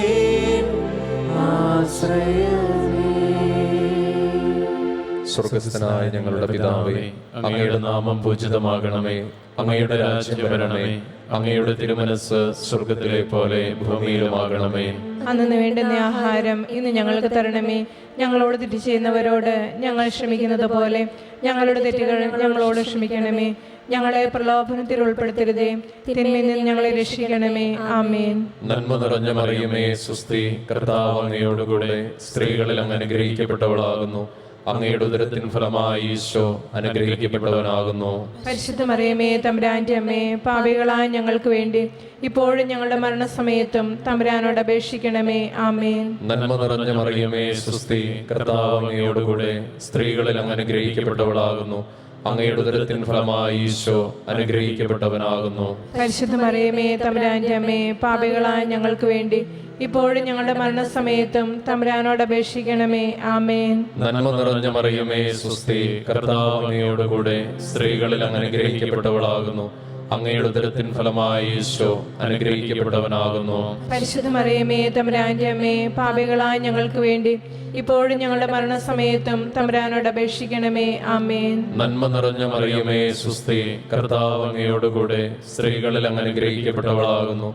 സ്വർഗസ്ഥനായ ഞങ്ങളുടെ പിതാവേ, അങ്ങയുടെ നാമം പൂജിതമാകണമേ. അങ്ങയുടെ രാജ്യം വരണമേ. അങ്ങയുടെ തിരുമനസ് സ്വർഗത്തിലെ പോലെ ഭൂമിയിലുമാകണമേ. അന്നു വേണ്ടുന്ന ആഹാരം ഇന്ന് ഞങ്ങൾക്ക് തരണമേ. ഞങ്ങളോട് തെറ്റ് ചെയ്യുന്നവരോട് ഞങ്ങൾ ക്ഷമിക്കുന്നത് പോലെ ഞങ്ങളുടെ തെറ്റുകൾ ഞങ്ങളോട് ക്ഷമിക്കണമേ. ഞങ്ങളെ പ്രലോഭനത്തിൽ ഉൾപ്പെടുത്തരുതേ, തിന്മയിൽ നിന്ന് ഞങ്ങളെ രക്ഷിക്കണമേ. ആമേൻ. നന്മ നിറഞ്ഞ മറിയമേ, സുസ്തി, കർത്താവ് അങ്ങയോടുകൂടെ സ്ത്രീകളിൽ അങ്ങ് അനുഗ്രഹിക്കപ്പെട്ടവളാകുന്നു. അങ്ങയുടെ ഉദരത്തിൻ ഫലമായി ഈശോ അനുഗ്രഹിക്കപ്പെട്ടവനാകുന്നു. പരിശുദ്ധ മറിയമേ, തമ്പുരാന്റെ അമ്മേ, പാപികളായ ഞങ്ങൾക്ക് വേണ്ടി ഇപ്പോഴും ഞങ്ങളുടെ മരണസമയത്തും തമ്പുരാനോട് അപേക്ഷിക്കണമേ. ആമേൻ. നന്മ നിറഞ്ഞ മറിയമേ, സുസ്തി, കർത്താവ് അങ്ങയോടുകൂടെ സ്ത്രീകളിൽ അങ്ങ് അനുഗ്രഹിക്കപ്പെട്ടവളാകുന്നു. അങ്ങയുടെ ഉദരത്തിൻ ഫലമായി ഈശോ അനുഗ്രഹിക്കപ്പെട്ടവനാകുന്നു. പരിശുദ്ധ മറിയമേ, തമ്പുരാന്റെ അമ്മേ, പാപികളായ ഞങ്ങൾക്ക് വേണ്ടി ഇപ്പോഴും ഞങ്ങളുടെ മരണസമയത്തും തമ്പുരാനോട് അപേക്ഷിക്കണമേ. ആമേൻ. നന്മ നിറഞ്ഞ മറിയമേ, സുസ്തി, കർത്താവ് അങ്ങയോടുകൂടെ സ്ത്രീകളിൽ അങ്ങ് അനുഗ്രഹിക്കപ്പെട്ടവളാകുന്നു. അങ്ങയുടെ ഉദരത്തിൻ ഫലമായി ഈശോ അനുഗ്രഹിക്കപ്പെട്ടവനാകുന്നു. പരിശുദ്ധ മറിയമേ, തമ്പുരാന്റെ അമ്മേ, പാപികളായ ഞങ്ങൾക്ക് വേണ്ടി ഇപ്പോഴും ഞങ്ങളുടെ മരണസമയത്തും തമ്പുരാനോട് അപേക്ഷിക്കണമേ. ആമേൻ. നന്മ നിറഞ്ഞ മറിയമേ, സുസ്തി, കർത്താവ് അങ്ങയോടുകൂടെ സ്ത്രീകളിൽ അങ്ങ് അനുഗ്രഹിക്കപ്പെട്ടവളാകുന്നു.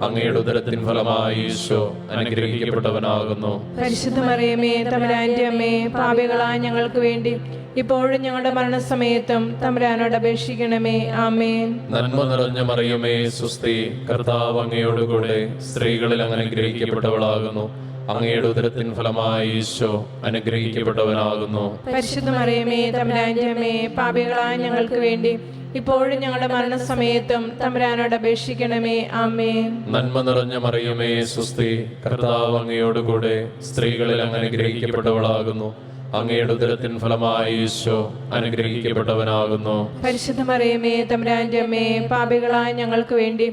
അങ്ങയുടെ ഉദരത്തിൻ ഫലമായി ഈശോ അനുഗ്രഹിക്കപ്പെട്ടവനാകുന്നു. പരിശുദ്ധ മറിയമേ, തമ്പുരാന്റെ അമ്മേ, പാപികളായ ഞങ്ങൾക്ക് വേണ്ടി ഇപ്പോഴും ഞങ്ങളുടെ മരണസമയത്തും തമ്പുരാനോട് അപേക്ഷിക്കണമേ. ആമേൻ. നന്മ നിറഞ്ഞ മറിയമേ, സുസ്തി, കർത്താവ് അങ്ങയോടുകൂടെ സ്ത്രീകളിൽ അങ്ങ് അനുഗ്രഹിക്കപ്പെട്ടവളാകുന്നു. അങ്ങയുടെ ഉദരത്തിൻ ഫലമായി ഈശോ അനുഗ്രഹിക്കപ്പെട്ടവനാകുന്നു. പരിശുദ്ധ മറിയമേ, തമ്പുരാന്റെ അമ്മേ, പാപികളായ ഞങ്ങൾക്ക് വേണ്ടി ഇപ്പോഴും ഞങ്ങളുടെ മരണസമയത്തും തമ്പുരാനോട് അപേക്ഷിക്കണമേ. ആമേൻ. നന്മ നിറഞ്ഞ മറിയമേ, സുസ്തി, കർത്താവ് അങ്ങയോടുകൂടെ സ്ത്രീകളിൽ അങ്ങ് അനുഗ്രഹിക്കപ്പെട്ടവളാകുന്നു. അങ്ങയുടെ ഉദരത്തിൻ ഫലമായി ഈശോ അനുഗ്രഹിക്കപ്പെട്ടവനാകുന്നു. പരിശുദ്ധ മറിയമേ, തമ്പുരാന്റെ അമ്മേ, പാപികളായ ഞങ്ങൾക്ക് വേണ്ടി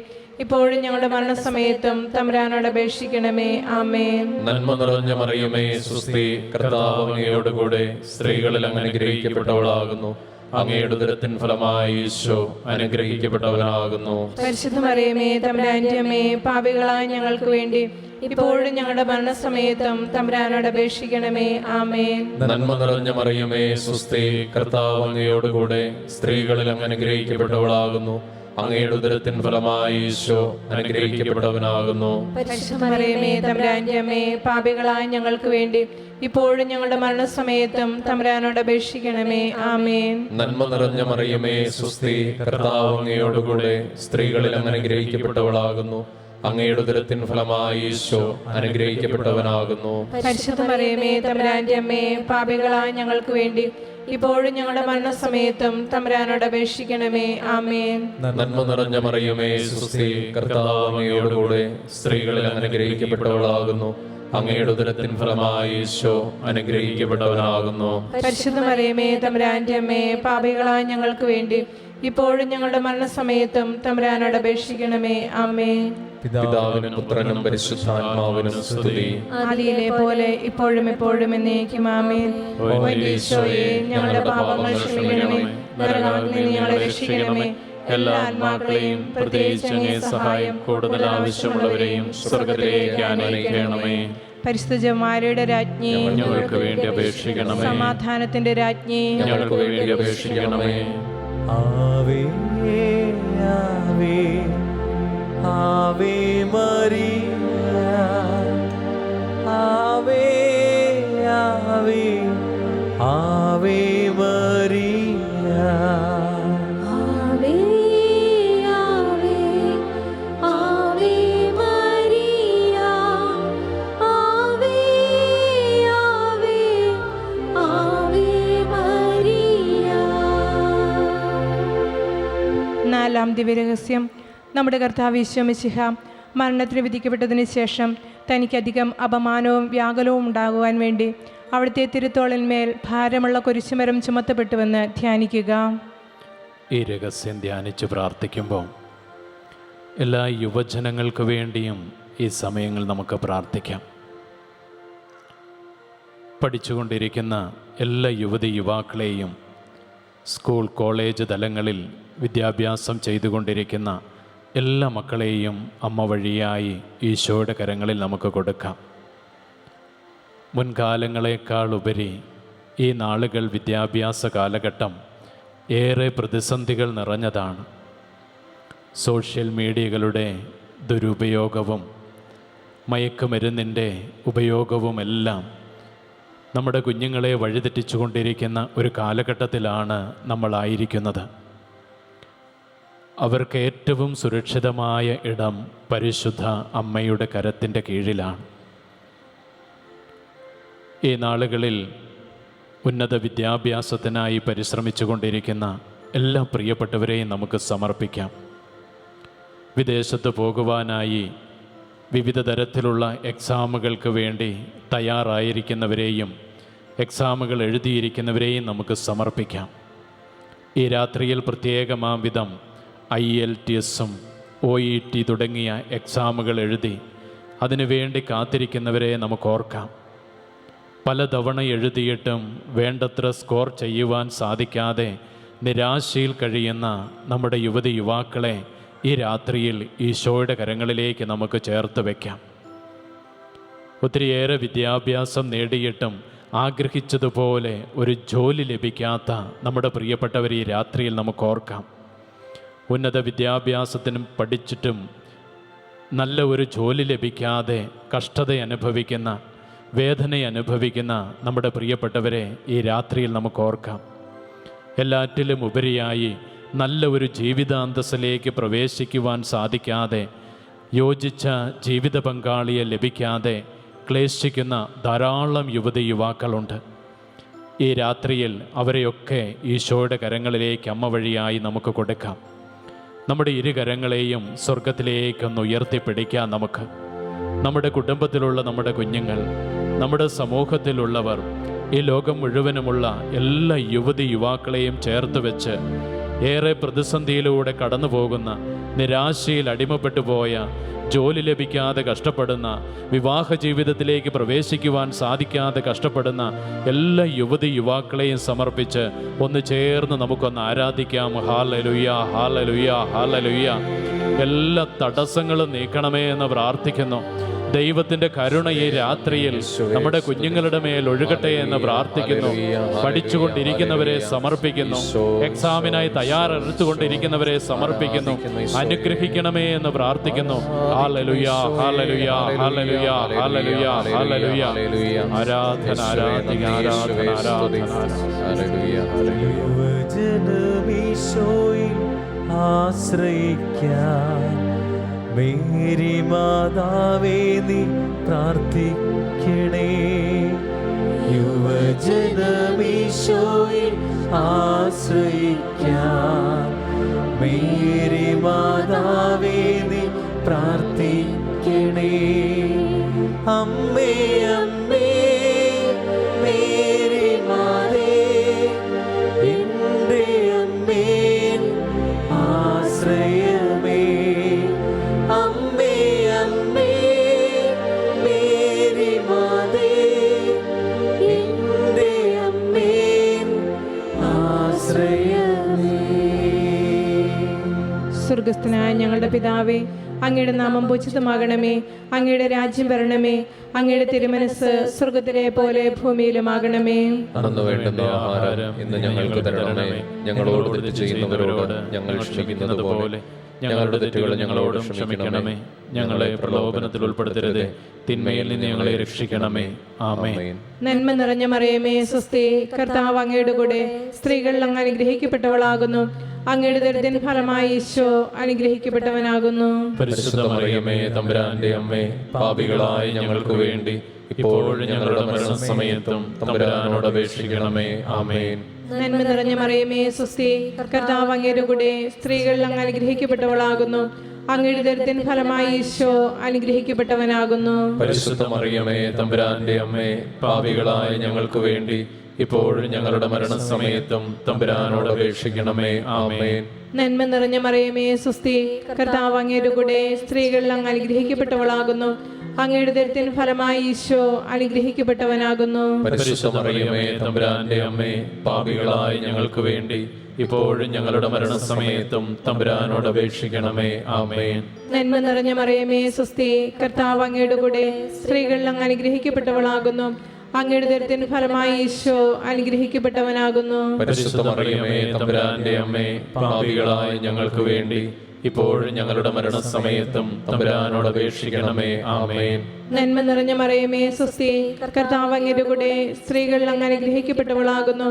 ഇപ്പോഴും ഞങ്ങളുടെ മരണസമയത്തും തമ്പുരാനോട് അപേക്ഷിക്കണമേ. ആമേൻ. നന്മ നിറഞ്ഞ മറിയമേ, സുസ്തി, കർത്താവ് അങ്ങയോടുകൂടെ സ്ത്രീകളിൽ അങ്ങ് അനുഗ്രഹിക്കപ്പെട്ടവളാകുന്നു. അങ്ങയുടെ ഉദരത്തിൻ ഫലമായി ഈശോ അനുഗ്രഹിക്കപ്പെട്ടവനാകുന്നു. പരിശുദ്ധ മറിയമേ, തമ്പുരാന്റെ അമ്മേ, പാപികളായ ഞങ്ങൾക്ക് വേണ്ടി ഇപ്പോഴും ഞങ്ങളുടെ മരണസമയത്തും തമ്പുരാനോട് അപേക്ഷിക്കണമേ. ആമേൻ. നന്മ നിറഞ്ഞ മറിയമേ, സുസ്തി, കർത്താവ് അങ്ങയോടുകൂടെ സ്ത്രീകളിൽ അങ്ങ് അനുഗ്രഹിക്കപ്പെട്ടവളാകുന്നു. അങ്ങയുടെ ഉദരത്തിൻ ഫലമായി ഈശോ അനുഗ്രഹിക്കപ്പെട്ടവനാകുന്നു. പരിശുദ്ധ മറിയമേ, തമ്പുരാന്റെ അമ്മേ, പാപികളായ ഞങ്ങൾക്ക് വേണ്ടി ഇപ്പോഴും ഞങ്ങളുടെ മരണസമയത്തും തമ്പുരാനോട് അപേക്ഷിക്കണമേ. ആമേൻ. നന്മ നിറഞ്ഞ മറിയമേ, സുസ്തി, കർത്താവ് അങ്ങയോടുകൂടെ സ്ത്രീകളിൽ അങ്ങ് അനുഗ്രഹിക്കപ്പെട്ടവളാകുന്നു. അങ്ങയുടെ ഉദരത്തിൻ ഫലമായി ഈശോ അനുഗ്രഹിക്കപ്പെട്ടവനാകുന്നു. പരിശുദ്ധ മറിയമേ, തമ്പുരാന്റെ അമ്മേ, പാപികളായ ഞങ്ങൾക്ക് വേണ്ടി ഇപ്പോഴും ഞങ്ങളുടെ മരണസമയത്തും തമ്പുരാനോട് അപേക്ഷിക്കണമേ. ആമേൻ. നന്മ നിറഞ്ഞ മറിയമേ, സുസ്തി, കർത്താവ് അങ്ങയോടുകൂടെ സ്ത്രീകളിൽ അങ്ങ് അനുഗ്രഹിക്കപ്പെട്ടവളാകുന്നു. അങ്ങയുടെ ഉദരത്തിൻ ഫലമായി ഈശോ അനുഗ്രഹിക്കപ്പെട്ടവനാകുന്നു. പരിശുദ്ധ മറിയമേ, തമ്പുരാന്റെ അമ്മേ, പാപികളായ ഞങ്ങൾക്ക് വേണ്ടി ഇപ്പോഴും ഞങ്ങളുടെ മരണസമയത്തും തമ്പുരാനോട് അപേക്ഷിക്കണമേ. ആമേൻ. പിതാവിനും പുത്രനും പരിശുദ്ധാത്മാവിനും സ്തുതി. ആദിയിലെ പോലെ ഇപ്പോഴും എപ്പോഴും എന്നേക്കും. ആമേൻ. ഓ എൻ്റെ ഈശോയെ, ഞങ്ങളുടെ പാപങ്ങൾ ക്ഷമിക്കണമേ, നരകാഗ്നിയിൽ നിന്ന് ഞങ്ങളെ രക്ഷിക്കണമേ. എല്ലാ ആത്മാക്കളെയും പ്രത്യേകിച്ച് അങ്ങേ സഹായം കൂടുതൽ ആവശ്യമുള്ളവരെയും സ്വർഗ്ഗത്തിലേക്ക് ആനയിക്കണമേ. പരിശുദ്ധ ജപമാലയുടെ രാജ്ഞി, ഞങ്ങൾക്ക് വേണ്ടി അപേക്ഷിക്കണമേ. സമാധാനത്തിന്റെ രാജ്ഞി, ഞങ്ങൾക്ക് വേണ്ടി അപേക്ഷിക്കണമേ. ആവേ ആവേ ആവേ മരിയ, ആവേ ആവേ ആവേ മരിയ. ആവേ ആവേ ആവേ മരിയ, ആവേ ആവേ ആവേ മരിയ. നാലാം ദിവ്യരഹസ്യം. നമ്മുടെ കർത്താവ് ഈശോ മിശിഹ മരണത്തിന് വിധിക്കപ്പെട്ടതിന് ശേഷം തനിക്കധികം അപമാനവും വ്യാകുലവും ഉണ്ടാകുവാൻ വേണ്ടി അവിടുത്തെ തിരുത്തോളിന്മേൽ ഭാരമുള്ള കുരിശുമരം ചുമത്തപ്പെട്ടുവെന്ന് ധ്യാനിക്കുക. ഈ രഹസ്യം ധ്യാനിച്ച് പ്രാർത്ഥിക്കുമ്പോൾ എല്ലാ യുവജനങ്ങൾക്ക് വേണ്ടിയും ഈ സമയങ്ങൾ നമുക്ക് പ്രാർത്ഥിക്കാം. പഠിച്ചുകൊണ്ടിരിക്കുന്ന എല്ലാ യുവതി യുവാക്കളെയും, സ്കൂൾ കോളേജ് തലങ്ങളിൽ വിദ്യാഭ്യാസം ചെയ്തുകൊണ്ടിരിക്കുന്ന എല്ലാ മക്കളെയും അമ്മ വഴിയായി ഈശോയുടെ കരങ്ങളിൽ നമുക്ക് കൊടുക്കാം. മുൻകാലങ്ങളെക്കാൾ ഉപരി ഈ നാളുകൾ വിദ്യാഭ്യാസ കാലഘട്ടം ഏറെ പ്രതിസന്ധികൾ നിറഞ്ഞതാണ്. സോഷ്യൽ മീഡിയകളുടെ ദുരുപയോഗവും മയക്കുമരുന്നിൻ്റെ ഉപയോഗവുമെല്ലാം നമ്മുടെ കുഞ്ഞുങ്ങളെ വഴിതെറ്റിച്ചുകൊണ്ടിരിക്കുന്ന ഒരു കാലഘട്ടത്തിലാണ് നമ്മളായിരിക്കുന്നത്. അവർക്ക് ഏറ്റവും സുരക്ഷിതമായ ഇടം പരിശുദ്ധ അമ്മയുടെ കരത്തിൻ്റെ കീഴിലാണ്. ഈ നാളുകളിൽ ഉന്നത വിദ്യാഭ്യാസത്തിനായി പരിശ്രമിച്ചു കൊണ്ടിരിക്കുന്ന എല്ലാ പ്രിയപ്പെട്ടവരെയും നമുക്ക് സമർപ്പിക്കാം. വിദേശത്ത് പോകുവാനായി വിവിധ തരത്തിലുള്ള എക്സാമുകൾക്ക് വേണ്ടി തയ്യാറായിരിക്കുന്നവരെയും എക്സാമുകൾ എഴുതിയിരിക്കുന്നവരെയും നമുക്ക് സമർപ്പിക്കാം. ഈ രാത്രിയിൽ പ്രത്യേകമാം വിധം IELTS OET തുടങ്ങിയ എക്സാമുകൾ എഴുതി അതിനുവേണ്ടി കാത്തിരിക്കുന്നവരെ നമുക്ക് ഓർക്കാം. പലതവണ എഴുതിയിട്ടും വേണ്ടത്ര സ്കോർ ചെയ്യുവാൻ സാധിക്കാതെ നിരാശയിൽ കഴിയുന്ന നമ്മുടെ യുവതി യുവാക്കളെ ഈ രാത്രിയിൽ ഈശോയുടെ കരങ്ങളിലേക്ക് നമുക്ക് ചേർത്ത് വയ്ക്കാം. ഒത്തിരിയേറെ വിദ്യാഭ്യാസം നേടിയിട്ടും ആഗ്രഹിച്ചതുപോലെ ഒരു ജോലി ലഭിക്കാത്ത നമ്മുടെ പ്രിയപ്പെട്ടവർ ഈ രാത്രിയിൽ നമുക്ക് ഓർക്കാം. ഉന്നത വിദ്യാഭ്യാസത്തിനും പഠിച്ചിട്ടും നല്ല ഒരു ജോലി ലഭിക്കാതെ കഷ്ടത അനുഭവിക്കുന്ന, വേദന അനുഭവിക്കുന്ന നമ്മുടെ പ്രിയപ്പെട്ടവരെ ഈ രാത്രിയിൽ നമുക്ക് ഓർക്കാം. എല്ലാറ്റിലും ഉപരിയായി നല്ല ഒരു ജീവിതാന്തസ്സിലേക്ക് പ്രവേശിക്കുവാൻ സാധിക്കാതെ, യോജിച്ച ജീവിത പങ്കാളിയെ ലഭിക്കാതെ ക്ലേശിക്കുന്ന ധാരാളം യുവതി യുവാക്കളുണ്ട്. ഈ രാത്രിയിൽ അവരെയൊക്കെ ഈശോയുടെ കരങ്ങളിലേക്ക് അമ്മ വഴിയായി നമുക്ക് കൊടുക്കാം. നമ്മുടെ ഇരു കരങ്ങളെയും സ്വർഗത്തിലേക്കൊന്ന് ഉയർത്തിപ്പിടിക്കാം. നമുക്ക് നമ്മുടെ കുടുംബത്തിലുള്ള നമ്മുടെ കുഞ്ഞുങ്ങൾ, നമ്മുടെ സമൂഹത്തിലുള്ളവർ, ഈ ലോകം മുഴുവനുമുള്ള എല്ലാ യുവതി യുവാക്കളെയും ചേർത്ത് വെച്ച് ഏറെ പ്രതിസന്ധിയിലൂടെ കടന്നു പോകുന്ന, നിരാശയിൽ അടിമപ്പെട്ടു പോയ, ജോലി ലഭിക്കാതെ കഷ്ടപ്പെടുന്ന, വിവാഹ ജീവിതത്തിലേക്ക് പ്രവേശിക്കുവാൻ സാധിക്കാതെ കഷ്ടപ്പെടുന്ന എല്ലാ യുവതി യുവാക്കളെയും സമർപ്പിച്ച് ഒന്ന് ചേർന്ന് നമുക്കൊന്ന് ആരാധിക്കാം. ഹല്ലേലൂയ, ഹല്ലേലൂയ, ഹല്ലേലൂയ. എല്ലാ തടസ്സങ്ങളും നീക്കണമേ എന്ന് പ്രാർത്ഥിക്കുന്നു. ദൈവത്തിൻ്റെ കരുണ ഈ രാത്രിയിൽ നമ്മുടെ കുഞ്ഞുങ്ങളുടെ മേൽ ഒഴുകട്ടെ എന്ന് പ്രാർത്ഥിക്കുന്നു. പഠിച്ചുകൊണ്ടിരിക്കുന്നവരെ സമർപ്പിക്കുന്നു. എക്സാമിനായി തയ്യാറെടുത്തുകൊണ്ടിരിക്കുന്നവരെ സമർപ്പിക്കുന്നു. അനുഗ്രഹിക്കണമേ എന്ന് പ്രാർത്ഥിക്കുന്നു. ഹല്ലേലൂയ, ഹല്ലേലൂയ, ഹല്ലേലൂയ, ഹല്ലേലൂയ, ഹല്ലേലൂയ. ആരാധന, ആരാധിക, ആരാധന, ആരാധന. യുവജനമീശോയിൽ ആശ്രയിക്കാൻ മേരി മാതാവേ നീ പ്രാർത്ഥിക്കണേ. യുവജനമീശോയിൽ ആശ്രയിക്കാൻ മേരി മാതാവേ നീ പ്രാർത്ഥിക്കണേ. അമ്മേ അമ്മേ മേരി മാതേ, എൻ്റെ അമ്മേ ആശ്രയമേ. അമ്മേ അമ്മേ മേരി മാതേ, എൻ്റെ അമ്മേ ആശ്രയമേ. സ്വർഗസ്ഥനായ ഞങ്ങളുടെ പിതാവേ, അങ്ങയുടെ നാമം പൂജിതമാകണമേ. അങ്ങയുടെ രാജ്യം വരണമേ. അങ്ങയുടെ തിരുമനസ് സ്വർഗത്തിലെ പോലെ ഭൂമിയിലുമാകണമേ. അന്നു വേണ്ടുന്ന ആഹാരം ഇന്ന് ഞങ്ങൾക്ക് തരണമേ. ഞങ്ങളോട് തെറ്റ് ചെയ്യുന്നവരോട് ഞങ്ങൾ ക്ഷമിക്കുന്നത് പോലെ ഞങ്ങളുടെ തെറ്റുകൾ ഞങ്ങളോട് ക്ഷമിക്കണമേ. ഞങ്ങളെ പ്രലോഭനത്തിൽ ഉൾപ്പെടുത്തരുത്, തിന്മയിൽ നിന്ന് ഞങ്ങളെ രക്ഷിക്കണമേ. ആമേൻ. നന്മ നിറഞ്ഞ മറിയമേ, സ്വസ്തി, കർത്താവ് അങ്ങയുടെ കൂടെ സ്ത്രീകൾ അങ്ങ് അനുഗ്രഹിക്കപ്പെട്ടവളാകുന്നു. അങ്ങയുടെ ദരിദ്രൻ ഫലമായി ഈശോ അനുഗ്രഹിക്കപ്പെട്ടവനാകുന്നു. പരിശുദ്ധ മറിയമേ, തമ്പുരാന്റെ അമ്മേ, പാപികളായ ഞങ്ങൾക്ക് വേണ്ടി ഇപ്പോഴും ഞങ്ങളുടെ മരണസമയത്തും തമ്പുരാനോട് അപേക്ഷിക്കണമേ. ആമേൻ. നന്മ നിറഞ്ഞ മറിയമേ, സ്വസ്തി, കർത്താവ് അങ്ങയുടെ കൂടെ സ്ത്രീകൾ അങ്ങ് അനുഗ്രഹിക്കപ്പെട്ടവളാകുന്നു. അങ്ങയുടെ ദരിദ്രൻ ഫലമായി ഈശോ അനുഗ്രഹിക്കപ്പെട്ടവനാകുന്നു. പരിശുദ്ധ മറിയമേ, തമ്പുരാന്റെ അമ്മേ, പാപികളായ ഞങ്ങൾക്ക് വേണ്ടി ഇപ്പോഴും ഞങ്ങളുടെ മരണസമയത്തും തമ്പുരാനോട് അപേക്ഷിക്കണമേ. ആമേൻ. നന്മ നിറഞ്ഞ മറിയമേ, സ്വസ്തി, കർത്താവ് അങ്ങയുടെ കൂടെ സ്ത്രീകൾ അങ്ങ് അനുഗ്രഹിക്കപ്പെട്ടവളാകുന്നു. അങ്ങയുടെ ദരിദ്രൻ ഫലമായി ഈശോ അനുഗ്രഹിക്കപ്പെട്ടവനാകുന്നു. പരിശുദ്ധ മറിയമേ, തമ്പുരാന്റെ അമ്മേ, പാപികളായ ഞങ്ങൾക്ക് വേണ്ടി ഇപ്പോഴും ഞങ്ങളുടെ മരണസമയത്തും തമ്പുരാനോട് അപേക്ഷിക്കണമേ. ആമേൻ. നന്മ നിറഞ്ഞ മറിയമേ, സ്വസ്തി, കർത്താവ് അങ്ങയുടെ കൂടെ സ്ത്രീകൾ അങ്ങ് അനുഗ്രഹിക്കപ്പെട്ടവളാകുന്നു. അങ്ങയുടെ ദരത്തിന് ഫലമായി ഈശോ അനുഗ്രഹിക്കപ്പെട്ടവനാകുന്നു. പരിശുദ്ധ മറിയമേ തമ്പുരാന്റെ അമ്മേ, പാപികളായ ഞങ്ങൾക്ക് വേണ്ടി ഇപ്പോഴും ഞങ്ങളുടെ മരണസമയത്തും തമ്പുരാനോട് അപേക്ഷിക്കണമേ. ആമേൻ. നന്മ നിറഞ്ഞ മറിയമേ സ്വസ്തി, കർത്താവ് അങ്ങയുടെ കൂടെ സ്ത്രീകളിൽ അങ്ങ് അനുഗ്രഹിക്കപ്പെട്ടവളാകുന്നു.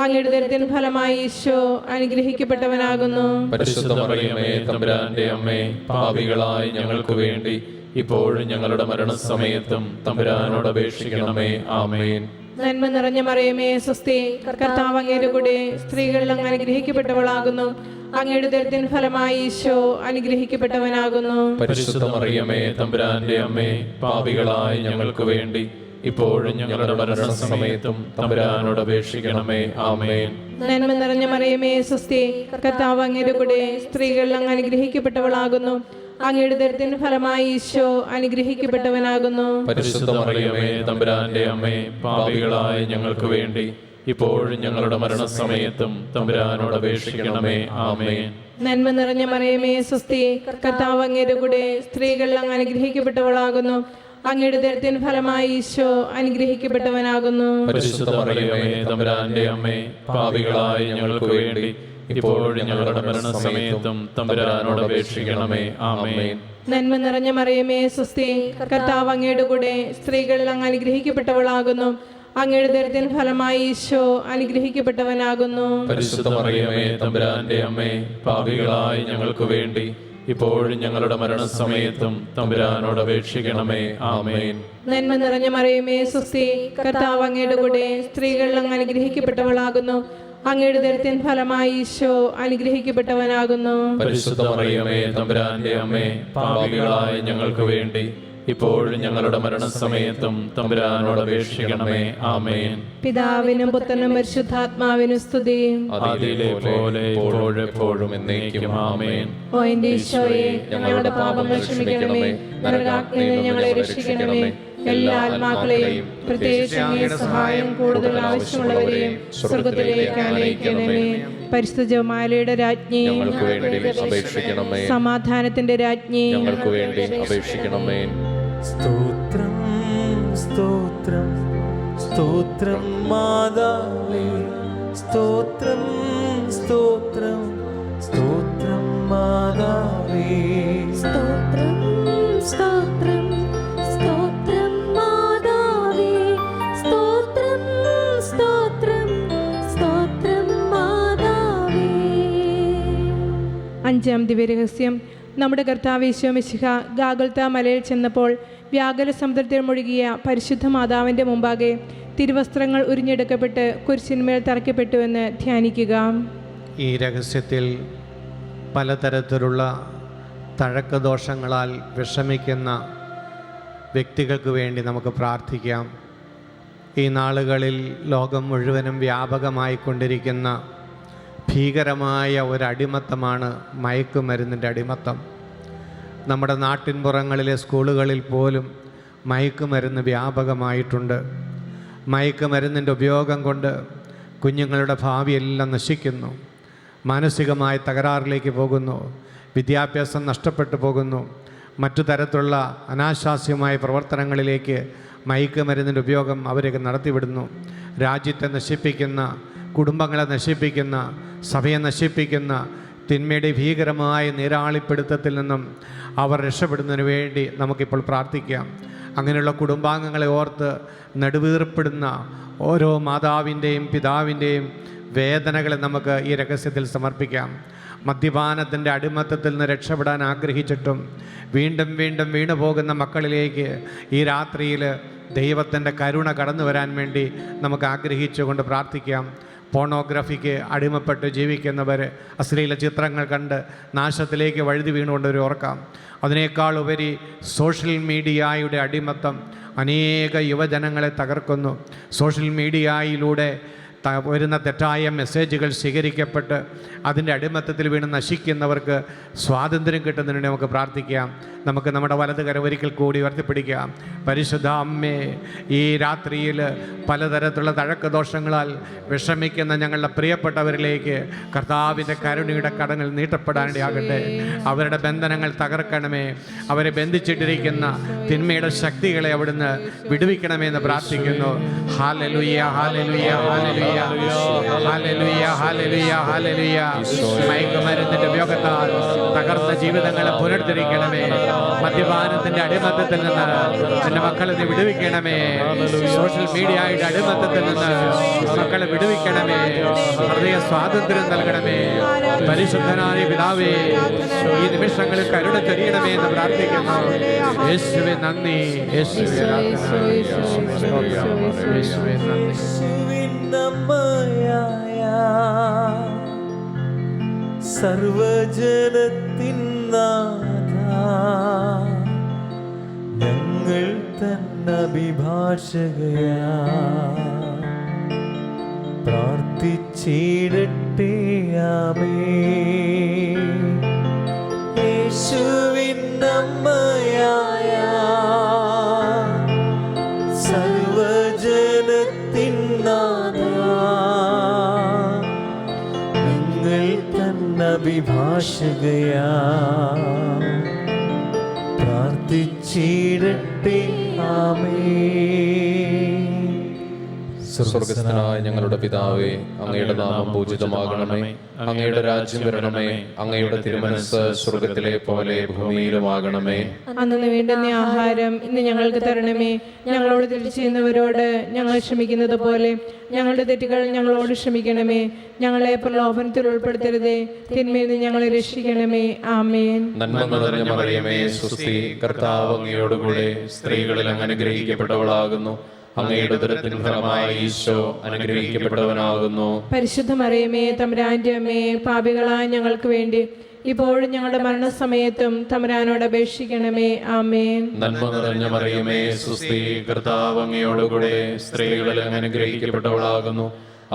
അങ്ങയുടെ ദരത്തിന് ഫലമായി ഈശോ അനുഗ്രഹിക്കപ്പെട്ടവനാകുന്നു. പരിശുദ്ധ മറിയമേ തമ്പുരാന്റെ അമ്മേ, പാപികളായ ഞങ്ങൾക്ക് വേണ്ടി ഇപ്പോഴും ഞങ്ങളുടെ മരണസമയത്തും തമ്പുരാനോട് അപേക്ഷിക്കണമേ. ആമേൻ. നന്മ നിറഞ്ഞ മറിയമേ സ്വസ്തി, കർത്താവ് അങ്ങയുടെ കൂടെ സ്ത്രീകളിൽ അങ്ങ് അനുഗ്രഹിക്കപ്പെട്ടവളാകുന്നു. അങ്ങയുടെ ദരത്തിന് ഫലമായി ഈശോ അനുഗ്രഹിക്കപ്പെട്ടവനാകുന്നു. പരിശുദ്ധ മറിയമേ തമ്പുരാന്റെ അമ്മേ, പാപികളായ ഞങ്ങൾക്ക് വേണ്ടി ഇപ്പോഴും ഞങ്ങളുടെ മരണസമയത്തും തമ്പുരാനോട് അപേക്ഷിക്കണമേ. ആമേൻ. നന്മ നിറഞ്ഞ മറിയമേ സ്വസ്തി, കർത്താവ് അങ്ങയുടെ കൂടെ സ്ത്രീകളിൽ അങ്ങ് അനുഗ്രഹിക്കപ്പെട്ടവളാകുന്നു. അങ്ങയുടെ ദരത്തിന് ഫലമായി ഈശോ അനുഗ്രഹിക്കപ്പെട്ടവനാകുന്നു. പരിശുദ്ധ മറിയമേ തമ്പുരാന്റെ അമ്മേ, പാപികളായ ഞങ്ങൾക്ക് വേണ്ടി ഇപ്പോഴും ഞങ്ങളുടെ മരണസമയത്തും തമ്പുരാനോട് അപേക്ഷിക്കണമേ. ആമേൻ. നന്മ നിറഞ്ഞ മറിയമേ സ്വസ്തി, കർത്താവ് അങ്ങയുടെ കൂടെ സ്ത്രീകളിൽ അങ്ങ് അനുഗ്രഹിക്കപ്പെട്ടവളാകുന്നു. അങ്ങയുടെ ദരത്തിന് ഫലമായി ഈശോ അനുഗ്രഹിക്കപ്പെട്ടവനാകുന്നു. പരിശുദ്ധ മറിയമേ തമ്പുരാന്റെ അമ്മേ, പാപികളായ ഞങ്ങൾക്ക് വേണ്ടി ഇപ്പോഴും ഞങ്ങളുടെ മരണസമയത്തും തമ്പുരാനോട് അപേക്ഷിക്കണമേ. ആമേൻ. നന്മ നിറഞ്ഞ മറിയമേ സ്വസ്തി, കർത്താവ് അങ്ങയുടെ കൂടെ സ്ത്രീകളിൽ അങ്ങ് അനുഗ്രഹിക്കപ്പെട്ടവളാകുന്നു. അങ്ങയുടെ ദരത്തിന് ഫലമായി ഈശോ അനുഗ്രഹിക്കപ്പെട്ടവനാകുന്നു. പരിശുദ്ധ മറിയമേ തമ്പുരാന്റെ അമ്മേ, പാപികളായ ഞങ്ങൾക്ക് വേണ്ടി ഇപ്പോഴും ഞങ്ങളുടെ മരണസമയത്തും തമ്പുരാനോട് അപേക്ഷിക്കണമേ. ആമേൻ. നന്മ നിറഞ്ഞ മറിയമേ സ്വസ്തി, കർത്താവ് അങ്ങയുടെ കൂടെ സ്ത്രീകളിൽ അങ്ങ് അനുഗ്രഹിക്കപ്പെട്ടവളാകുന്നു. അങ്ങയുടെ ദരത്തിന് ഫലമായി ഈശോ അനുഗ്രഹിക്കപ്പെട്ടവനാകുന്നു. പരിശുദ്ധ മറിയമേ തമ്പുരാന്റെ അമ്മേ, പാപികളായ ഞങ്ങൾക്ക് വേണ്ടി ഇപ്പോഴും ഞങ്ങളുടെ മരണസമയത്തും തമ്പുരാനോട് അപേക്ഷിക്കണമേ. ആമേൻ. പിതാവിനും പുത്രനും പരിശുദ്ധാത്മാവിനും സ്തുതി. അതിലെ പോലെ ഇപ്പോഴും എപ്പോഴും എന്നേക്കും. ആമേൻ. ഓ എന്റെ ഈശോയെ, ഞങ്ങളുടെ പാപങ്ങൾ ക്ഷമിക്കണമേ. നരകാഗ്നിയിൽ ഞങ്ങളെ രക്ഷിക്കണമേ. എല്ലാ ആത്മാക്കളെയും പ്രത്യേകിച്ച് അങ്ങയുടെ സഹായം കൂടുതൽ ആവശ്യമുള്ളവരെയും സ്വർഗത്തിലേക്ക് അനയിക്കണമേ. പരിശുദ്ധ ജപമാലയുടെ രാജ്ഞി, ഞങ്ങൾക്ക് വേണ്ടി അപേക്ഷിക്കണമേ. സമാധാനത്തിന്റെ രാജ്ഞി, ഞങ്ങൾക്ക് വേണ്ടി അപേക്ഷിക്കണമേ. സ്തോത്രം സ്തോത്രം സ്തോത്രം മാതാവേ, സ്തോത്രം സ്തോത്രം സ്തോത്രം മാതാവേ. സ്തോത്രം സ്തോത്രം സ്തോത്രം മാതാവേ, സ്തോത്രം സ്തോത്രം സ്തോത്രം മാതാവേ. അഞ്ചാം ദിവ്യരഹസ്യം. നമ്മുടെ കർത്താവ് ഈശോ മിശിഹ ഗാഗുൽത്ത മലയിൽ ചെന്നപ്പോൾ വ്യാകുല സമുദ്രത്തിൽ മുഴുകിയ പരിശുദ്ധ മാതാവിൻ്റെ മുമ്പാകെ തിരുവസ്ത്രങ്ങൾ ഉരിഞ്ഞെടുക്കപ്പെട്ട് കുരിശിന്മേൽ തറയ്ക്കപ്പെട്ടുവെന്ന് ധ്യാനിക്കുക. ഈ രഹസ്യത്തിൽ പലതരത്തിലുള്ള തഴക്കദോഷങ്ങളാൽ വിഷമിക്കുന്ന വ്യക്തികൾക്ക് വേണ്ടി നമുക്ക് പ്രാർത്ഥിക്കാം. ഈ നാളുകളിൽ ലോകം മുഴുവനും വ്യാപകമായിക്കൊണ്ടിരിക്കുന്ന ഭീകരമായ ഒരടിമത്തമാണ് മയക്കുമരുന്നിൻ്റെ അടിമത്തം. നമ്മുടെ നാട്ടിൻപുറങ്ങളിലെ സ്കൂളുകളിൽ പോലും മയക്കുമരുന്ന് വ്യാപകമായിട്ടുണ്ട്. മയക്കുമരുന്നിൻ്റെ ഉപയോഗം കൊണ്ട് കുഞ്ഞുങ്ങളുടെ ഭാവിയെല്ലാം നശിക്കുന്നു. മാനസികമായ തകരാറിലേക്ക് പോകുന്നു. വിദ്യാഭ്യാസം നഷ്ടപ്പെട്ടു പോകുന്നു. മറ്റു തരത്തിലുള്ള അനാശാസ്യമായ പ്രവർത്തനങ്ങളിലേക്ക് മയക്കുമരുന്നിൻ്റെ ഉപയോഗം അവരൊക്കെ നടത്തിവിടുന്നു. രാജ്യത്തെ നശിപ്പിക്കുന്ന, കുടുംബങ്ങളെ നശിപ്പിക്കുന്ന, സഭയെ നശിപ്പിക്കുന്ന തിന്മയുടെ ഭീകരമായ നീരാളിപ്പിടുത്തത്തിൽ നിന്നും അവർ രക്ഷപ്പെടുന്നതിന് വേണ്ടി നമുക്കിപ്പോൾ പ്രാർത്ഥിക്കാം. അങ്ങനെയുള്ള കുടുംബാംഗങ്ങളെ ഓർത്ത് നെടുവീർപ്പെടുന്ന ഓരോ മാതാവിൻ്റെയും പിതാവിൻ്റെയും വേദനകളെ നമുക്ക് ഈ രഹസ്യത്തിൽ സമർപ്പിക്കാം. മദ്യപാനത്തിൻ്റെ അടിമത്തത്തിൽ നിന്ന് രക്ഷപ്പെടാൻ ആഗ്രഹിച്ചിട്ടും വീണ്ടും വീണ്ടും വീണു പോകുന്ന മക്കളിലേക്ക് ഈ രാത്രിയിൽ ദൈവത്തിൻ്റെ കരുണ കടന്നു വരാൻ വേണ്ടി നമുക്ക് ആഗ്രഹിച്ചുകൊണ്ട് പ്രാർത്ഥിക്കാം. പോണോഗ്രഫിക്ക് അടിമപ്പെട്ട് ജീവിക്കുന്നവർ, അശ്ലീല ചിത്രങ്ങൾ കണ്ട് നാശത്തിലേക്ക് വഴുതി വീണുകൊണ്ടൊരു ഓർക്കാം. അതിനേക്കാൾ ഉപരി സോഷ്യൽ മീഡിയയുടെ അടിമത്തം അനേക യുവജനങ്ങളെ തകർക്കുന്നു. സോഷ്യൽ മീഡിയയിലൂടെ വരുന്ന തെറ്റായ മെസ്സേജുകൾ സ്വീകരിക്കപ്പെട്ട് അതിൻ്റെ അടിമത്തത്തിൽ വീണ് നശിക്കുന്നവർക്ക് സ്വാതന്ത്ര്യം കിട്ടുന്നതിന് വേണ്ടി നമുക്ക് പ്രാർത്ഥിക്കാം. നമുക്ക് നമ്മുടെ വലത് കരം ഒരിക്കൽ കൂടി ഉയർത്തിപ്പിടിക്കാം. പരിശുദ്ധ അമ്മേ, ഈ രാത്രിയിൽ പലതരത്തിലുള്ള തഴക്കദോഷങ്ങളാൽ വിഷമിക്കുന്ന ഞങ്ങളുടെ പ്രിയപ്പെട്ടവരിലേക്ക് കർത്താവിൻ്റെ കരുണയുടെ കടങ്ങൾ നീട്ടപ്പെടാനിടയാകട്ടെ. അവരുടെ ബന്ധനങ്ങൾ തകർക്കണമേ. അവരെ ബന്ധിച്ചിട്ടിരിക്കുന്ന തിന്മയുടെ ശക്തികളെ അവിടുന്ന് വിടുവിക്കണമെന്ന് പ്രാർത്ഥിക്കുന്നു. ഹല്ലേലൂയ, ഹല്ലേലൂയ, ഹല്ലേലൂയ, ഹല്ലേലൂയ, ഹല്ലേലൂയ, ഹല്ലേലൂയ. മയക്കുമരുന്നിൻ്റെ ഉപയോഗത്താൽ തകർന്ന ജീവിതങ്ങളെ പുനർത്തിരിക്കണമേ. മദ്യപാനത്തിൻ്റെ അടിമത്തത്തിൽ നിന്ന് എൻ്റെ മക്കളെ നീ വിടുവിക്കണമേ. സോഷ്യൽ മീഡിയയുടെ അടിമത്തത്തിൽ നിന്ന് മക്കളെ വിടുവിക്കണമേ. ഹൃദയ സ്വാതന്ത്ര്യം നൽകണമേ. പരിശുദ്ധനായ പിതാവേ, ഈ നിമിഷങ്ങളിൽ കരുണ ചൊരിയണമേ എന്ന് പ്രാർത്ഥിക്കുന്നു. യേശുവേ നന്ദി, യേശുവേ ആരാധന, യേശുവേ നന്ദി. യേശുവിനമ്മയായ സർവജനത്തിൻ നാഥാ, ഞങ്ങൾ തന്നഭിഭാഷകയാ പ്രാർത്ഥിച്ചിടട്ടെ. ആമേൻ. യേശുവിനമ്മയായ സർവജനത്തിൻ നാഥാ, ഞങ്ങൾ തന്നഭിഭാഷകയാ പ്രാർത്ഥിച്ചിടട്ടെ. ആമേൻ. സ്വർഗസ്ഥനായ ഞങ്ങളുടെ പിതാവേ, അങ്ങയുടെ നാമം പൂജിതമാകണമേ. അങ്ങയുടെ രാജ്യം വരണമേ. അങ്ങയുടെ തിരുമനസ്സ് സ്വർഗത്തിലെ പോലെ ഭൂമിയിലുമാകണമേ. അന്നു വേണ്ടുന്ന ആഹാരം ഇന്ന് ഞങ്ങൾക്ക് തരണമേ. ഞങ്ങളോട് തെറ്റ് ചെയ്യുന്നവരോട് ഞങ്ങൾ ക്ഷമിക്കുന്നത് പോലെ ഞങ്ങളുടെ തെറ്റുകൾ ഞങ്ങളോട് ക്ഷമിക്കണമേ. ഞങ്ങളെ പ്രലോഭനത്തിൽ ഉൾപ്പെടുത്തരുതേ, തിന്മയിൽ നിന്ന് ഞങ്ങളെ രക്ഷിക്കണമേ. ആമേൻ. നന്മ നിറഞ്ഞ മറിയമേ, സ്വസ്തി, കർത്താവ് അങ്ങയോടുകൂടെ സ്ത്രീകളിൽ അങ്ങ് അനുഗ്രഹിക്കപ്പെട്ടവളാകുന്നു. അങ്ങയുടെ ഉദരത്തിൻ ഫലമായി ഈശോ അനുഗ്രഹിക്കപ്പെട്ടവനാകുന്നു. പരിശുദ്ധ മറിയമേ, തമ്പുരാന്റെ അമ്മേ, പാപികളായ ഞങ്ങൾക്ക് വേണ്ടി ഇപ്പോഴും ഞങ്ങളുടെ മരണസമയത്തും തമ്പുരാനോട് അപേക്ഷിക്കണമേ. ആമേൻ. നന്മ നിറഞ്ഞ മറിയമേ, സ്വസ്തി, കർത്താവ് അങ്ങയോടുകൂടെ സ്ത്രീകളിൽ അങ്ങ് അനുഗ്രഹിക്കപ്പെട്ടവളാകുന്നു.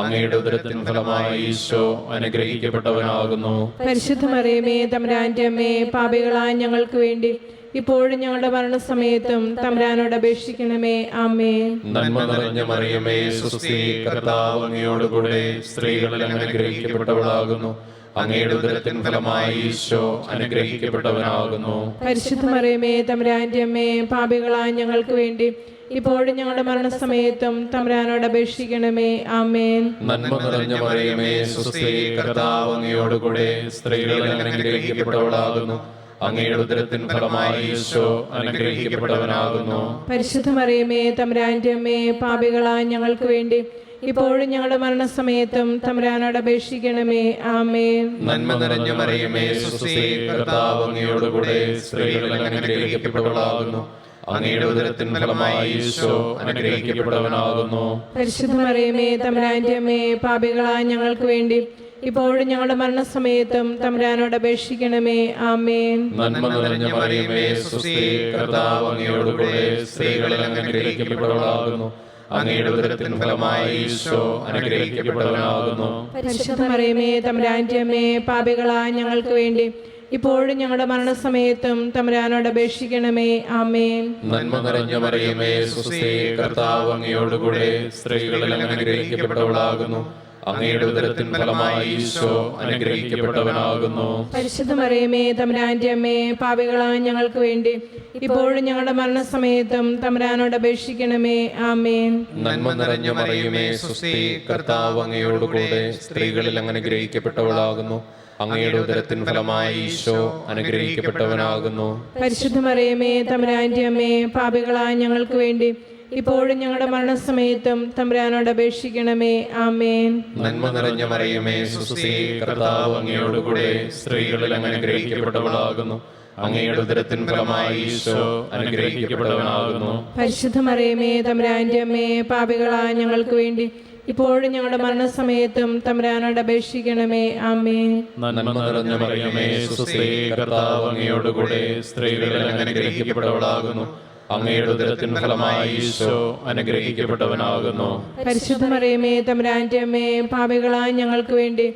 അങ്ങയുടെ ഉദരത്തിൻ ഫലമായി ഈശോ അനുഗ്രഹിക്കപ്പെട്ടവനാകുന്നു. പരിശുദ്ധ മറിയമേ, തമ്പുരാന്റെ അമ്മേ, പാപികളായ ഞങ്ങൾക്ക് വേണ്ടി ഇപ്പോഴും ഞങ്ങളുടെ മരണസമയത്തും തമ്പുരാനോട് അപേക്ഷിക്കണമേ. ആമേൻ. നന്മ നിറഞ്ഞ മറിയമേ, സ്വസ്തി, കർത്താവ് അങ്ങയോടുകൂടെ സ്ത്രീകളിൽ അങ്ങ് അനുഗ്രഹിക്കപ്പെട്ടവളാകുന്നു. അങ്ങയുടെ ഉദരത്തിൻ ഫലമായി ഈശോ അനുഗ്രഹിക്കപ്പെട്ടവനാകുന്നു. പരിശുദ്ധ മറിയമേ, തമ്പുരാന്റെ അമ്മേ, പാപികളായ ഞങ്ങൾക്ക് വേണ്ടി ഇപ്പോഴും ഞങ്ങളുടെ മരണസമയത്തും തമ്പുരാനോട് അപേക്ഷിക്കണമേ. ആമേൻ. നന്മ നിറഞ്ഞ മറിയമേ, സ്വസ്തി, കർത്താവ് അങ്ങയോടുകൂടെ സ്ത്രീകളിൽ അങ്ങ് അനുഗ്രഹിക്കപ്പെട്ടവളാകുന്നു. അങ്ങയുടെ ഉദരത്തിൻ ഫലമായി ഈശോ അനുഗ്രഹിക്കപ്പെട്ടവനാകുന്നു. പരിശുദ്ധ മറിയമേ, തമ്പുരാന്റെ അമ്മേ, പാപികളായ ഞങ്ങൾക്ക് വേണ്ടി ഇപ്പോഴും ഞങ്ങളുടെ മരണസമയത്തും തമ്പുരാനോട് അപേക്ഷിക്കണമേ. ആമേൻ. നന്മ നിറഞ്ഞ മറിയമേ, സ്വസ്തി, കർത്താവ് അങ്ങയോടുകൂടെ സ്ത്രീകളിൽ അങ്ങ് അനുഗ്രഹിക്കപ്പെട്ടവളാകുന്നു. അങ്ങയുടെ ഉദരത്തിൻ ഫലമായി ഈശോ അനുഗ്രഹിക്കപ്പെട്ടവനാകുന്നു. പരിശുദ്ധ മറിയമേ, തമ്പുരാന്റെ അമ്മേ, പാപികളായ ഞങ്ങൾക്ക് വേണ്ടി ഇപ്പോഴും ഞങ്ങളുടെ മരണസമയത്തും തമ്പുരാനോട് അപേക്ഷിക്കണമേ. ആമേൻ. നന്മ നിറഞ്ഞ മറിയമേ, സ്വസ്തി, കർത്താവ് അങ്ങയോടുകൂടെ സ്ത്രീകളിൽ അങ്ങ് അനുഗ്രഹിക്കപ്പെട്ടവളാകുന്നു. അങ്ങയുടെ ഉദരത്തിൻ ഫലമായി ഈശോ അനുഗ്രഹിക്കപ്പെട്ടവനാകുന്നു. പരിശുദ്ധ മറിയമേ, തമ്പുരാന്റെ അമ്മേ, പാപികളായ ഞങ്ങൾക്ക് വേണ്ടി ഇപ്പോഴും ഞങ്ങളുടെ മരണസമയത്തും തമ്പുരാനോട് അപേക്ഷിക്കണമേ. ആമേൻ. നന്മ നിറഞ്ഞ മറിയമേ, സ്വസ്തി, കർത്താവ് അങ്ങയോടുകൂടെ സ്ത്രീകളിൽ അങ്ങ് അനുഗ്രഹിക്കപ്പെട്ടവളാകുന്നു. അങ്ങയുടെ ഉദരത്തിൻ ഫലമായി ഈശോ അനുഗ്രഹിക്കപ്പെട്ടവനാകുന്നു. പരിശുദ്ധ മറിയമേ, തമ്പുരാന്റെ അമ്മേ, പാപികളായ ഞങ്ങൾക്ക് വേണ്ടി ഇപ്പോഴും ഞങ്ങളുടെ മരണസമയത്തും തമ്പുരാനോട് അപേക്ഷിക്കണമേ. ആമേൻ. നന്മ നിറഞ്ഞ മറിയമേ, സ്വസ്തി, കർത്താവ് അങ്ങയോടുകൂടെ സ്ത്രീകളിൽ അങ്ങ് അനുഗ്രഹിക്കപ്പെട്ടവളാകുന്നു. അങ്ങയുടെ ഉദരത്തിൻ ഫലമായി ഈശോ അനുഗ്രഹിക്കപ്പെട്ടവനാകുന്നു. പരിശുദ്ധ മറിയമേ, തമ്പുരാന്റെ അമ്മേ, പാപികളായ ഞങ്ങൾക്ക് വേണ്ടി ഇപ്പോഴും ഞങ്ങളുടെ മരണസമയത്തും തമ്പുരാനോട് അപേക്ഷിക്കണമേ. ആമേൻ. നന്മ നിറഞ്ഞ മറിയമേ, സ്വസ്തി, കർത്താവ് അങ്ങയോടുകൂടെ സ്ത്രീകളിൽ അങ്ങ് അനുഗ്രഹിക്കപ്പെട്ടവളാകുന്നു. അങ്ങയുടെ ഉദരത്തിൻ ഫലമായി ഈശോ അനുഗ്രഹിക്കപ്പെട്ടവനാകുന്നു. പരിശുദ്ധ മറിയമേ, തമ്പുരാന്റെ അമ്മേ, പാപികളായ ഞങ്ങൾക്ക് വേണ്ടി ഇപ്പോഴും ഞങ്ങളുടെ മരണസമയത്തും തമ്പുരാനോട് അപേക്ഷിക്കണമേ. ആമേൻ. നന്മ നിറഞ്ഞ മറിയമേ, സ്വസ്തി, കർത്താവ് അങ്ങയോടുകൂടെ സ്ത്രീകളിൽ അങ്ങ് അനുഗ്രഹിക്കപ്പെട്ടവളാകുന്നു. അങ്ങയുടെ ഉദരത്തിൻ ഫലമായി ഈശോ അനുഗ്രഹിക്കപ്പെട്ടവനാകുന്നു. പരിശുദ്ധ മറിയമേ തമ്പുരാന്റെ അമ്മേ, പാപികളായ ഞങ്ങൾക്ക് വേണ്ടി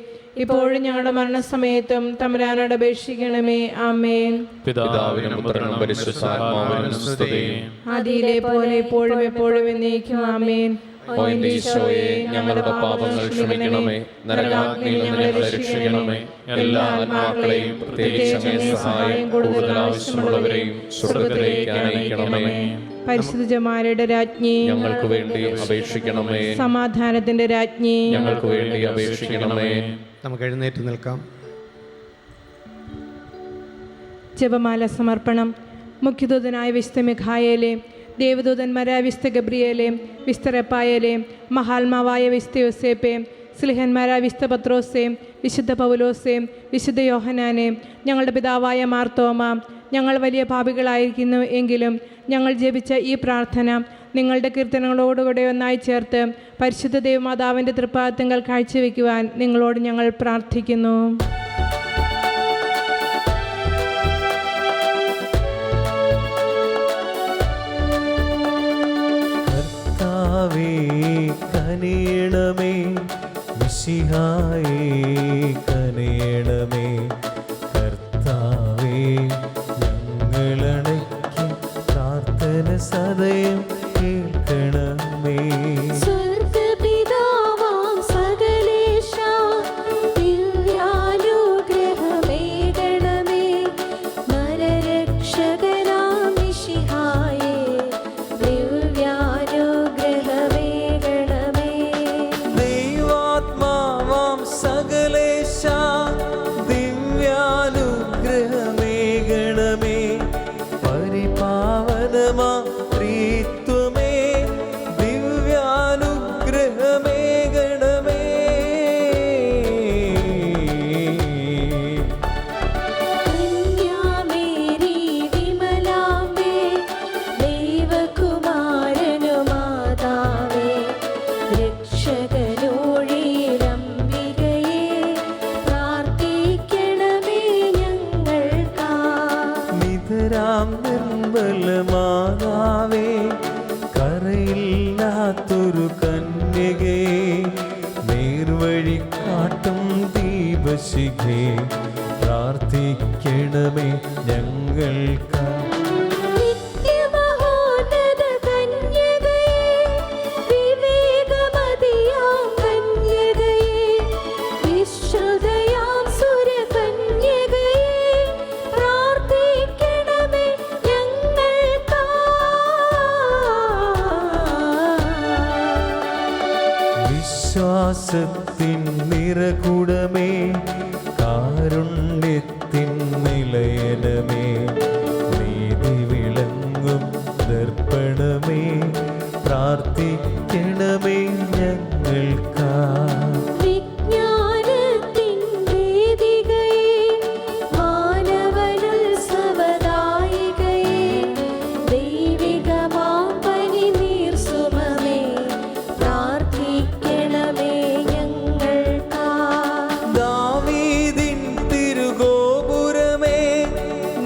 ഇപ്പോഴും ഞങ്ങളുടെ മരണസമയത്തും തമ്പുരാനോട് അപേക്ഷിക്കണമേ. ആമേൻ. പിതാവിനും പുത്രനും പരിശുദ്ധാത്മാവിനും സ്തുതി. ആദിയിലെ പോലെ ഇപ്പോഴും എപ്പോഴും എന്നേക്കും. ആമേൻ. ഓ എന്റെ ഈശോയെ, ഞങ്ങളുടെ പാപങ്ങൾ ക്ഷമിക്കണമേ, നരകാഗ്നിയിൽ നിന്ന് ഞങ്ങളെ രക്ഷിക്കണമേ. എല്ലാ ആത്മാക്കളെയും പ്രത്യേകിച്ച് അങ്ങേ സഹായം കൂടുതൽ ആവശ്യമുള്ളവരെയും സ്വർഗ്ഗത്തിലേക്ക് അനയിക്കണമേ. പരിശുദ്ധ ജമാലയുടെ രാജ്ഞി, ഞങ്ങൾക്ക് വേണ്ടി അപേക്ഷിക്കണമേ. സമാധാനത്തിന്റെ രാജ്ഞി, ഞങ്ങൾക്ക് വേണ്ടി അപേക്ഷിക്കണമേ. നമുക്ക് എഴുന്നേറ്റ് നിൽക്കാം. ജപമാല സമർപ്പണം. മുഖ്യദൂതനായ വിശുദ്ധ മിഖായേലെ, ദേവദൂതന്മാരായ വിശുദ്ധ ഗബ്രിയേലെ, വിശുദ്ധ റെപ്പായേലെ, മഹാത്മാവായ വിശുദ്ധ യോസേപ്പെ, സ്ലിഹന്മാരായ വിശുദ്ധ പത്രോസെ, വിശുദ്ധ പൗലോസെ, വിശുദ്ധ യോഹനാനെ, ഞങ്ങളുടെ പിതാവായ മാർത്തോമ, ഞങ്ങൾ വലിയ പാപികളായിരിക്കുന്നു എങ്കിലും ഞങ്ങൾ ജപിച്ച ഈ പ്രാർത്ഥന നിങ്ങളുടെ കീർത്തനങ്ങളോടുകൂടെ ഒന്നായി ചേർത്ത് പരിശുദ്ധ ദേവമാതാവിൻ്റെ തൃപ്പാദങ്ങൾ കാഴ്ചവെക്കുവാൻ നിങ്ങളോട് ഞങ്ങൾ പ്രാർത്ഥിക്കുന്നു. കർത്താവേ കനിയണമേ, മിശിഹായേ കനിയണമേ. കർത്താവേ ഞങ്ങളണയ്ക്കും പ്രാർത്ഥന സദയം കേൾക്കണമേ. സ്വർഗ്ഗപിതാവാം സകലേശാ, ദിവ്യാനുഗ്രഹമേകണമേ. നരരക്ഷകനാം മിശിഹായേ, ദിവ്യാനുഗ്രഹമേകണമേ. ദൈവാത്മാവാം സകലേശാ, ദിവ്യാനുഗ്രഹമേകണമേ. പരിപാവനമാ ത്രിത്വമേ, ദിവ്യാനുഗ്രഹമേകണമേ. കന്യാമേരി വിമലാംബേ, ദൈവകുമാരനുമാതാവേ, രക്ഷകനോഴിലംബികയേ, പ്രാർത്ഥിക്കണമേ ഞങ്ങൾക്കായി. നിതരാം നിർമ്മലമാതാവേ, കരയില്ലാത്തൊരു കന്യകേ, നേർവഴി കാട്ടും ദീപശിഖേ, പ്രാർത്ഥിക്കണമേ ഞങ്ങൾക്കായി. നിത്യമഹോന്നത കന്യകയേ, വിവേകമതിയാം കന്യകയേ, വിശ്രുതയാം സുരകന്യകയേ, പ്രാർത്ഥിക്കണമേ ഞങ്ങൾക്കായി. വിശ്വാസത്തിൻ നിറകുടമേ, കാരുണ്യത്തിൻ നിലയനമേ, നീതി വിളങ്ങും ദർപ്പണമേ, പ്രാർത്ഥിക്കണമേ ഞങ്ങൾക്കായി. വിജ്ഞാനത്തിൻ വേദികയേ, മാനവനുത്സവദായികയേ, ദൈവികമാം പനിനീർസുമമേ, പ്രാർത്ഥിക്കണമേ ഞങ്ങൾക്കായി. ദാവീദിൻ തിരുഗോപുരമേ,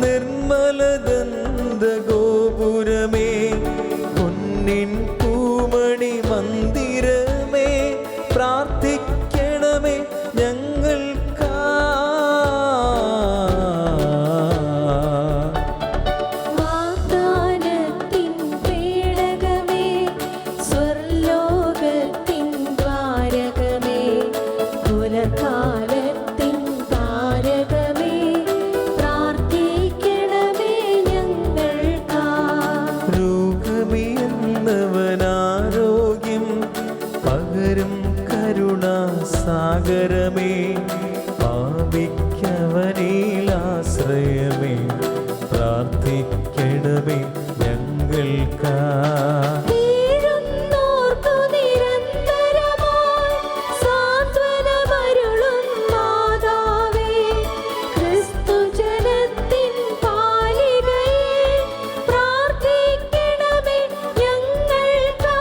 നിർമ്മലദന്തഗോപുരമേ, പൊന്നിൻ പൂമണി മന്ദിരമേ, പ്രാർത്ഥിക്കണമേ ഞങ്ങൾക്കായി. വാഗ്ദാനത്തിൻ പേടകമേ, സ്വർലോകത്തിൻ ദ്വാരകമേ, പുലർകാലത്തിൻ താരകമേ, പ്രാർത്ഥിക്കണമേ ഞങ്ങൾക്കായി. രോഗമിയെന്നവനാരോഗ്യം പകരും കരുണാസാഗരമേ, പാപിക്കവനിലാശ്രയമേ, പ്രാർത്ഥിക്കണമേ ഞങ്ങൾക്കായി. വീഴുന്നോർക്കു നിരന്തരമായി സാന്ത്വനമരുളും മാതാവേ, ക്രിസ്തുജനത്തിൻ പാലികയേ, പ്രാർത്ഥിക്കണമേ ഞങ്ങൾക്കായി.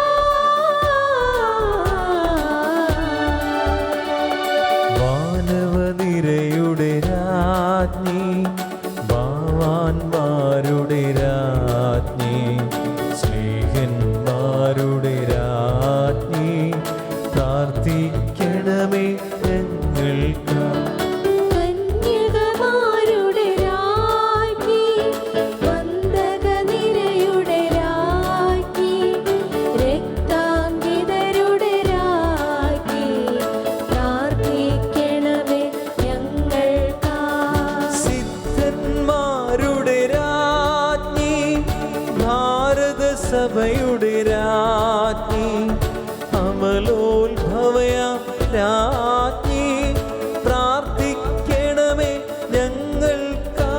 വാനവനിരയുടെ രാജ്ഞി, ഭാവാന്മാരുടെ രാജ്ഞി, സഭയുടെ രാജ്ഞി അമലോത്ഭവയ രാജ്ഞി പ്രാർത്ഥിക്കണമേ ഞങ്ങൾക്കാ.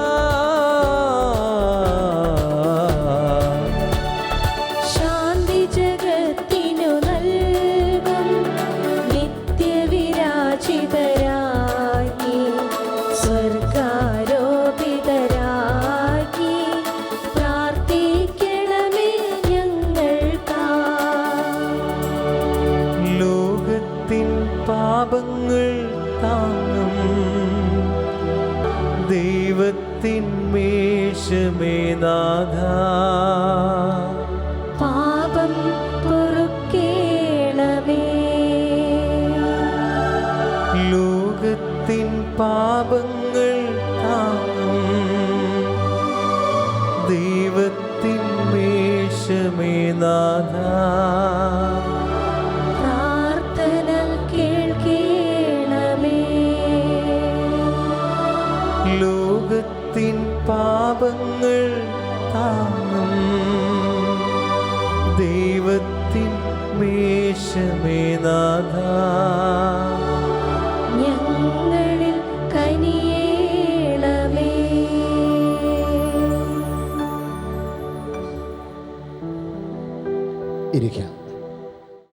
ശാന്തി ജഗത്തിനു നൽകും നിത്യവിരാജിതരായി സ്വർഗാരോപിതരായി പ്രാർത്ഥിക്കണമേ ഞങ്ങൾക്കാ. ലോകത്തിൻ പാപങ്ങൾ താങ്ങും ദൈവത്തിൻ മേശമേ നാഥ. പാപം പൊറുക്കേണമേ. ലോകത്തിൻ പാപങ്ങൾ താങ്ങും ദൈവത്തിൻ മേശമേ നാഥ. പ്രാർത്ഥന കേൾക്കേണമേ. ലോകത്തിൻ പാപങ്ങൾ താങ്ങും ദൈവത്തിൻ മേശമേ നാഥ. ഞങ്ങളിൽ കനിയേണമേ. ഇരിക്കാം.